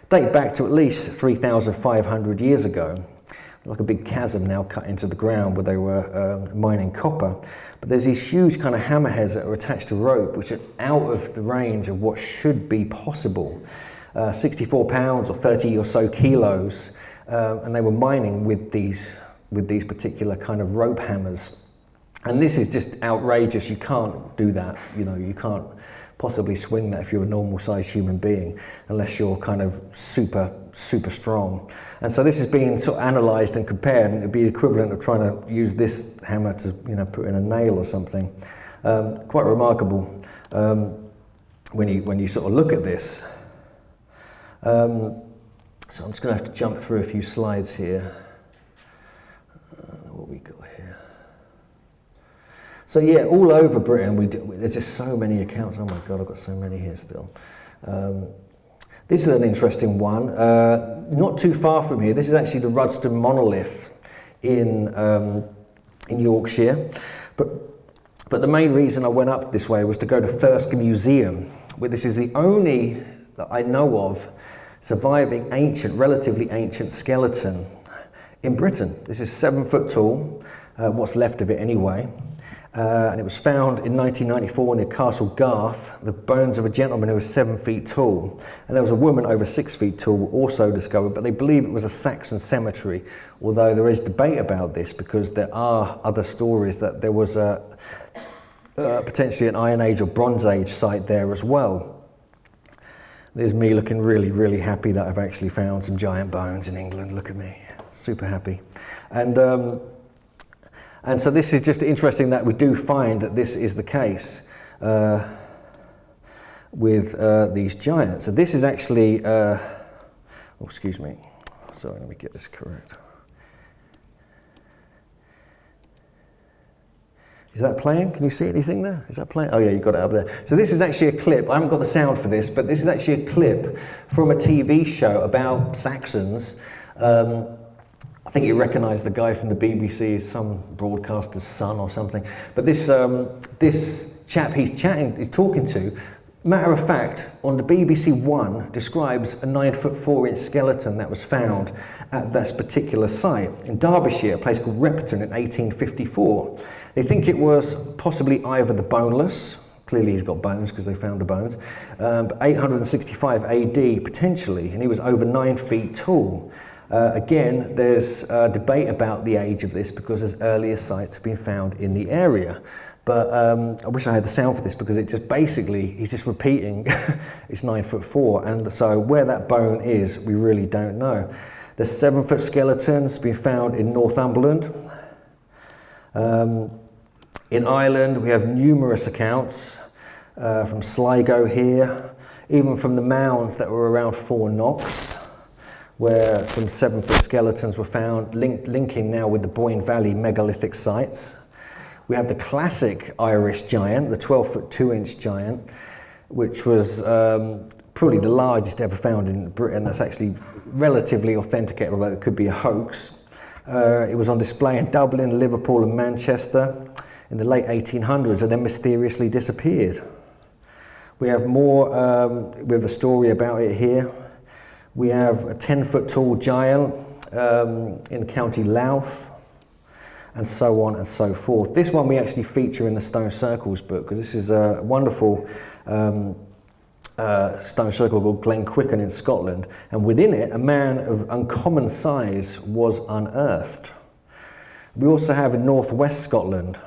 date back to at least 3,500 years ago. Like a big chasm now cut into the ground where they were mining copper. But there's these huge kind of hammerheads that are attached to rope, which are out of the range of what should be possible. 64 pounds or 30 or so kilos, and they were mining with these particular kind of rope hammers. And this is just outrageous. You can't do that. You know, you can't possibly swing that if you're a normal sized human being, unless you're kind of super strong. And so this is being sort of analysed and compared, and it'd be equivalent of trying to use this hammer to, you know, put in a nail or something. Quite remarkable when you sort of look at this. So I'm just going to have to jump through a few slides here. What we got here. So yeah, all over Britain, there's just so many accounts. Oh my God, I've got so many here still. This is an interesting one. Not too far from here, this is actually the Rudston monolith in Yorkshire. But the main reason I went up this way was to go to Thirsk Museum, where this is the only, that I know of, surviving relatively ancient skeleton in Britain. This is 7 foot tall, what's left of it anyway. And it was found in 1994 near Castle Garth, the bones of a gentleman who was 7 feet tall. And there was a woman over 6 feet tall also discovered, but they believe it was a Saxon cemetery, although there is debate about this because there are other stories that there was potentially an Iron Age or Bronze Age site there as well. There's me looking really, really happy that I've actually found some giant bones in England. Look at me, super happy. And so this is just interesting that we do find that this is the case with these giants. So this is actually, excuse me, sorry, let me get this correct. Is that playing? Can you see anything there? Is that playing? Oh yeah, you got it up there. So this is actually a clip. I haven't got the sound for this, but this is actually a clip from a TV show about Saxons. I think you recognise the guy from the BBC, some broadcaster's son or something. But this chap he's talking to, matter of fact, on the BBC One, describes a 9'4" skeleton that was found at this particular site in Derbyshire, a place called Repton in 1854. They think it was possibly either the boneless, clearly he's got bones because they found the bones, but 865 AD potentially, and he was over 9 feet tall. Again, there's debate about the age of this because there's earlier sites have been found in the area. But I wish I had the sound for this because it just basically, he's just repeating it's 9'4", and so where that bone is, we really don't know. There's 7 foot skeletons been found in Northumberland. In Ireland, we have numerous accounts from Sligo here, even from the mounds that were around Four Knocks, where some 7 foot skeletons were found, linking now with the Boyne Valley megalithic sites. We have the classic Irish giant, the 12 foot 2 inch giant, which was probably the largest ever found in Britain. That's actually relatively authenticated, although it could be a hoax. It was on display in Dublin, Liverpool and Manchester in the late 1800s and then mysteriously disappeared. We have more with a story about it here. We have a 10 foot tall giant in County Louth, and so on and so forth. This one we actually feature in the Stone Circles book because this is a wonderful stone circle called Glen Quicken in Scotland, and within it a man of uncommon size was unearthed. We also have in northwest Scotland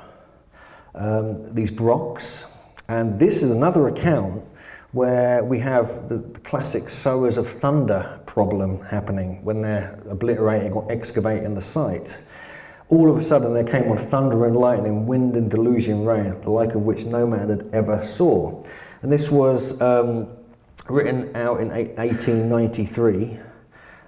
these brocks, and this is another account where we have the classic sowers of thunder problem happening when they're obliterating or excavating the site. All of a sudden there came on thunder and lightning, wind and delusion rain, the like of which no man had ever saw. And this was written out in 1893.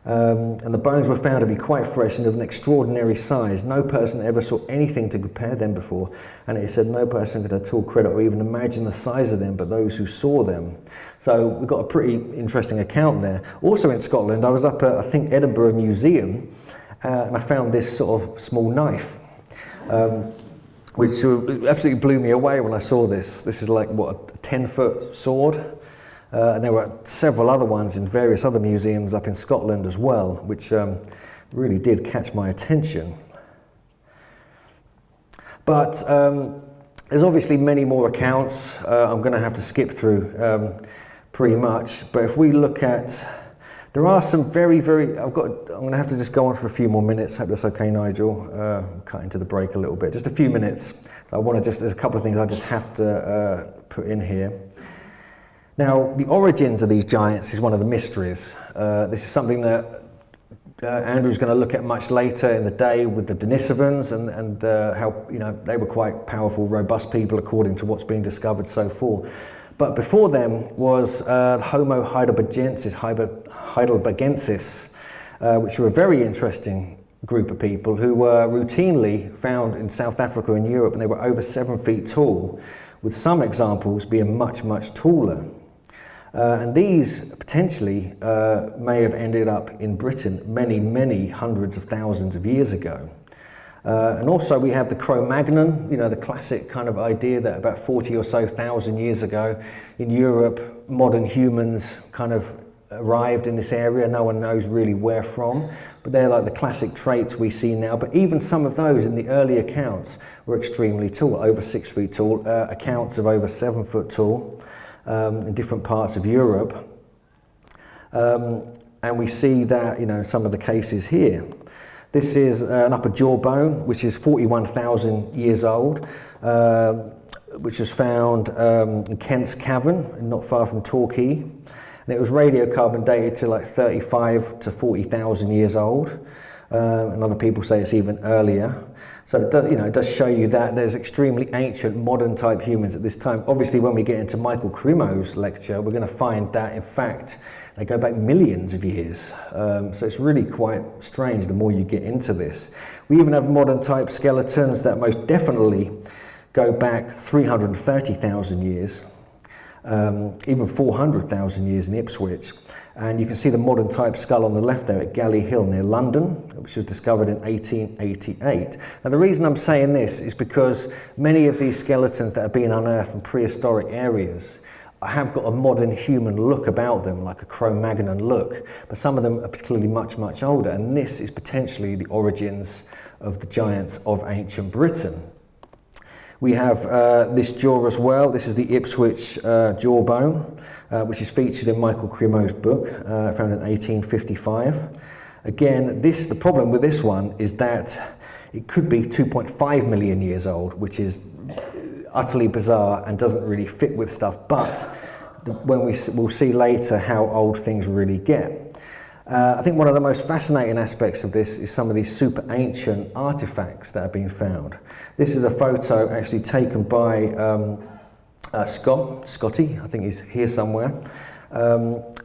And the bones were found to be quite fresh and of an extraordinary size. No person ever saw anything to compare them before, and it said no person could at all credit or even imagine the size of them but those who saw them. So we've got a pretty interesting account there. Also in Scotland, I was up at, I think, Edinburgh Museum, and I found this sort of small knife, which absolutely blew me away when I saw this. This is like, what, a 10-foot sword? And there were several other ones in various other museums up in Scotland as well, which really did catch my attention. But there's obviously many more accounts. I'm going to have to skip through pretty much. But if we look at, there are some very, I'm going to have to just go on for a few more minutes. Hope that's okay, Nigel. Cut into the break a little bit, just a few minutes. So I want to there's a couple of things I just have to put in here. Now, the origins of these giants is one of the mysteries. This is something that Andrew's going to look at much later in the day with the Denisovans and how, you know, they were quite powerful, robust people according to what's been discovered so far. But before them was Homo heidelbergensis, which were a very interesting group of people who were routinely found in South Africa and Europe, and they were over 7 feet tall, with some examples being much, much taller. And these potentially may have ended up in Britain many, many hundreds of thousands of years ago. And also we have the Cro-Magnon, you know, the classic kind of idea that about 40 or so thousand years ago in Europe, modern humans kind of arrived in this area. No one knows really where from, but they're like the classic traits we see now. But even some of those in the early accounts were extremely tall, over 6 feet tall, accounts of over 7 foot tall. In different parts of Europe, and we see that, you know, some of the cases here. This is an upper jawbone, which is 41,000 years old, which was found in Kent's Cavern, not far from Torquay, and it was radiocarbon dated to like 35 to 40,000 years old, and other people say it's even earlier. So it does, you know, it does show you that there's extremely ancient modern type humans at this time. Obviously, when we get into Michael Crimo's lecture, we're going to find that, in fact, they go back millions of years. So it's really quite strange the more you get into this. We even have modern type skeletons that most definitely go back 330,000 years, even 400,000 years in Ipswich. And you can see the modern type skull on the left there at Galley Hill near London, which was discovered in 1888. Now the reason I'm saying this is because many of these skeletons that are being unearthed from prehistoric areas have got a modern human look about them, like a Cro-Magnon look, but some of them are particularly much, much older, and this is potentially the origins of the giants of ancient Britain. We have this jaw as well. This is the Ipswich jawbone, which is featured in Michael Crimo's book, found in 1855. Again, the problem with this one is that it could be 2.5 million years old, which is utterly bizarre and doesn't really fit with stuff, but we'll see later how old things really get. I think one of the most fascinating aspects of this is some of these super ancient artifacts that have been found. This is a photo actually taken by Scotty, I think he's here somewhere,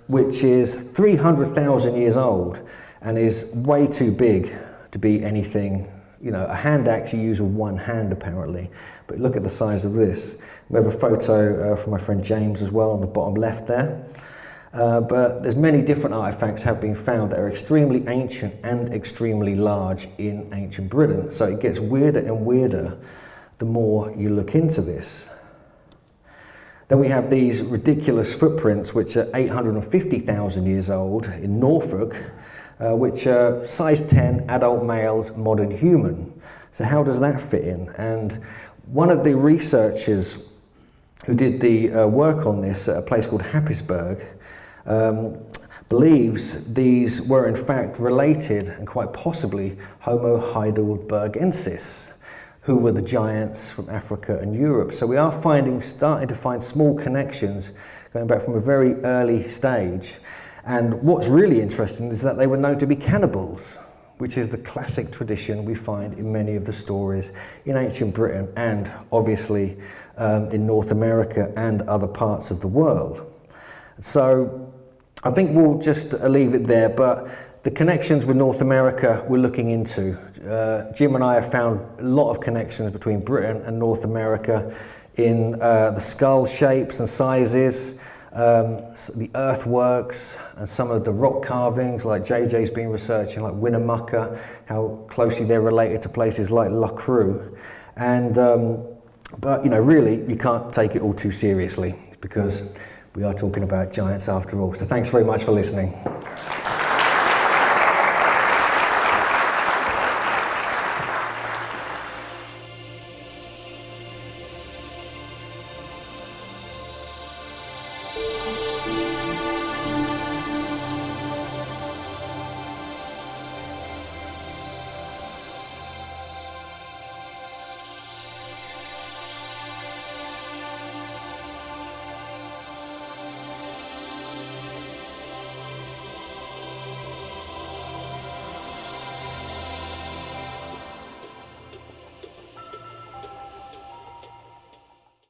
which is 300,000 years old and is way too big to be anything, you know, a hand axe you use with one hand apparently. But look at the size of this. We have a photo from my friend James as well on the bottom left there. But there's many different artifacts have been found that are extremely ancient and extremely large in ancient Britain. So it gets weirder and weirder the more you look into this. Then we have these ridiculous footprints which are 850,000 years old in Norfolk, which are size 10 adult males, modern human. So how does that fit in? And one of the researchers who did the work on this at a place called Happisburgh, believes these were in fact related and quite possibly Homo heidelbergensis, who were the giants from Africa and Europe. So we are starting to find small connections going back from a very early stage. And what's really interesting is that they were known to be cannibals, which is the classic tradition we find in many of the stories in ancient Britain and obviously in North America and other parts of the world. So I think we'll just leave it there, but the connections with North America we're looking into. Jim and I have found a lot of connections between Britain and North America in the skull shapes and sizes, the earthworks and some of the rock carvings like JJ's been researching, like Winnemucca, how closely they're related to places like La Crue. And, but really you can't take it all too seriously because we are talking about giants after all. So thanks very much for listening.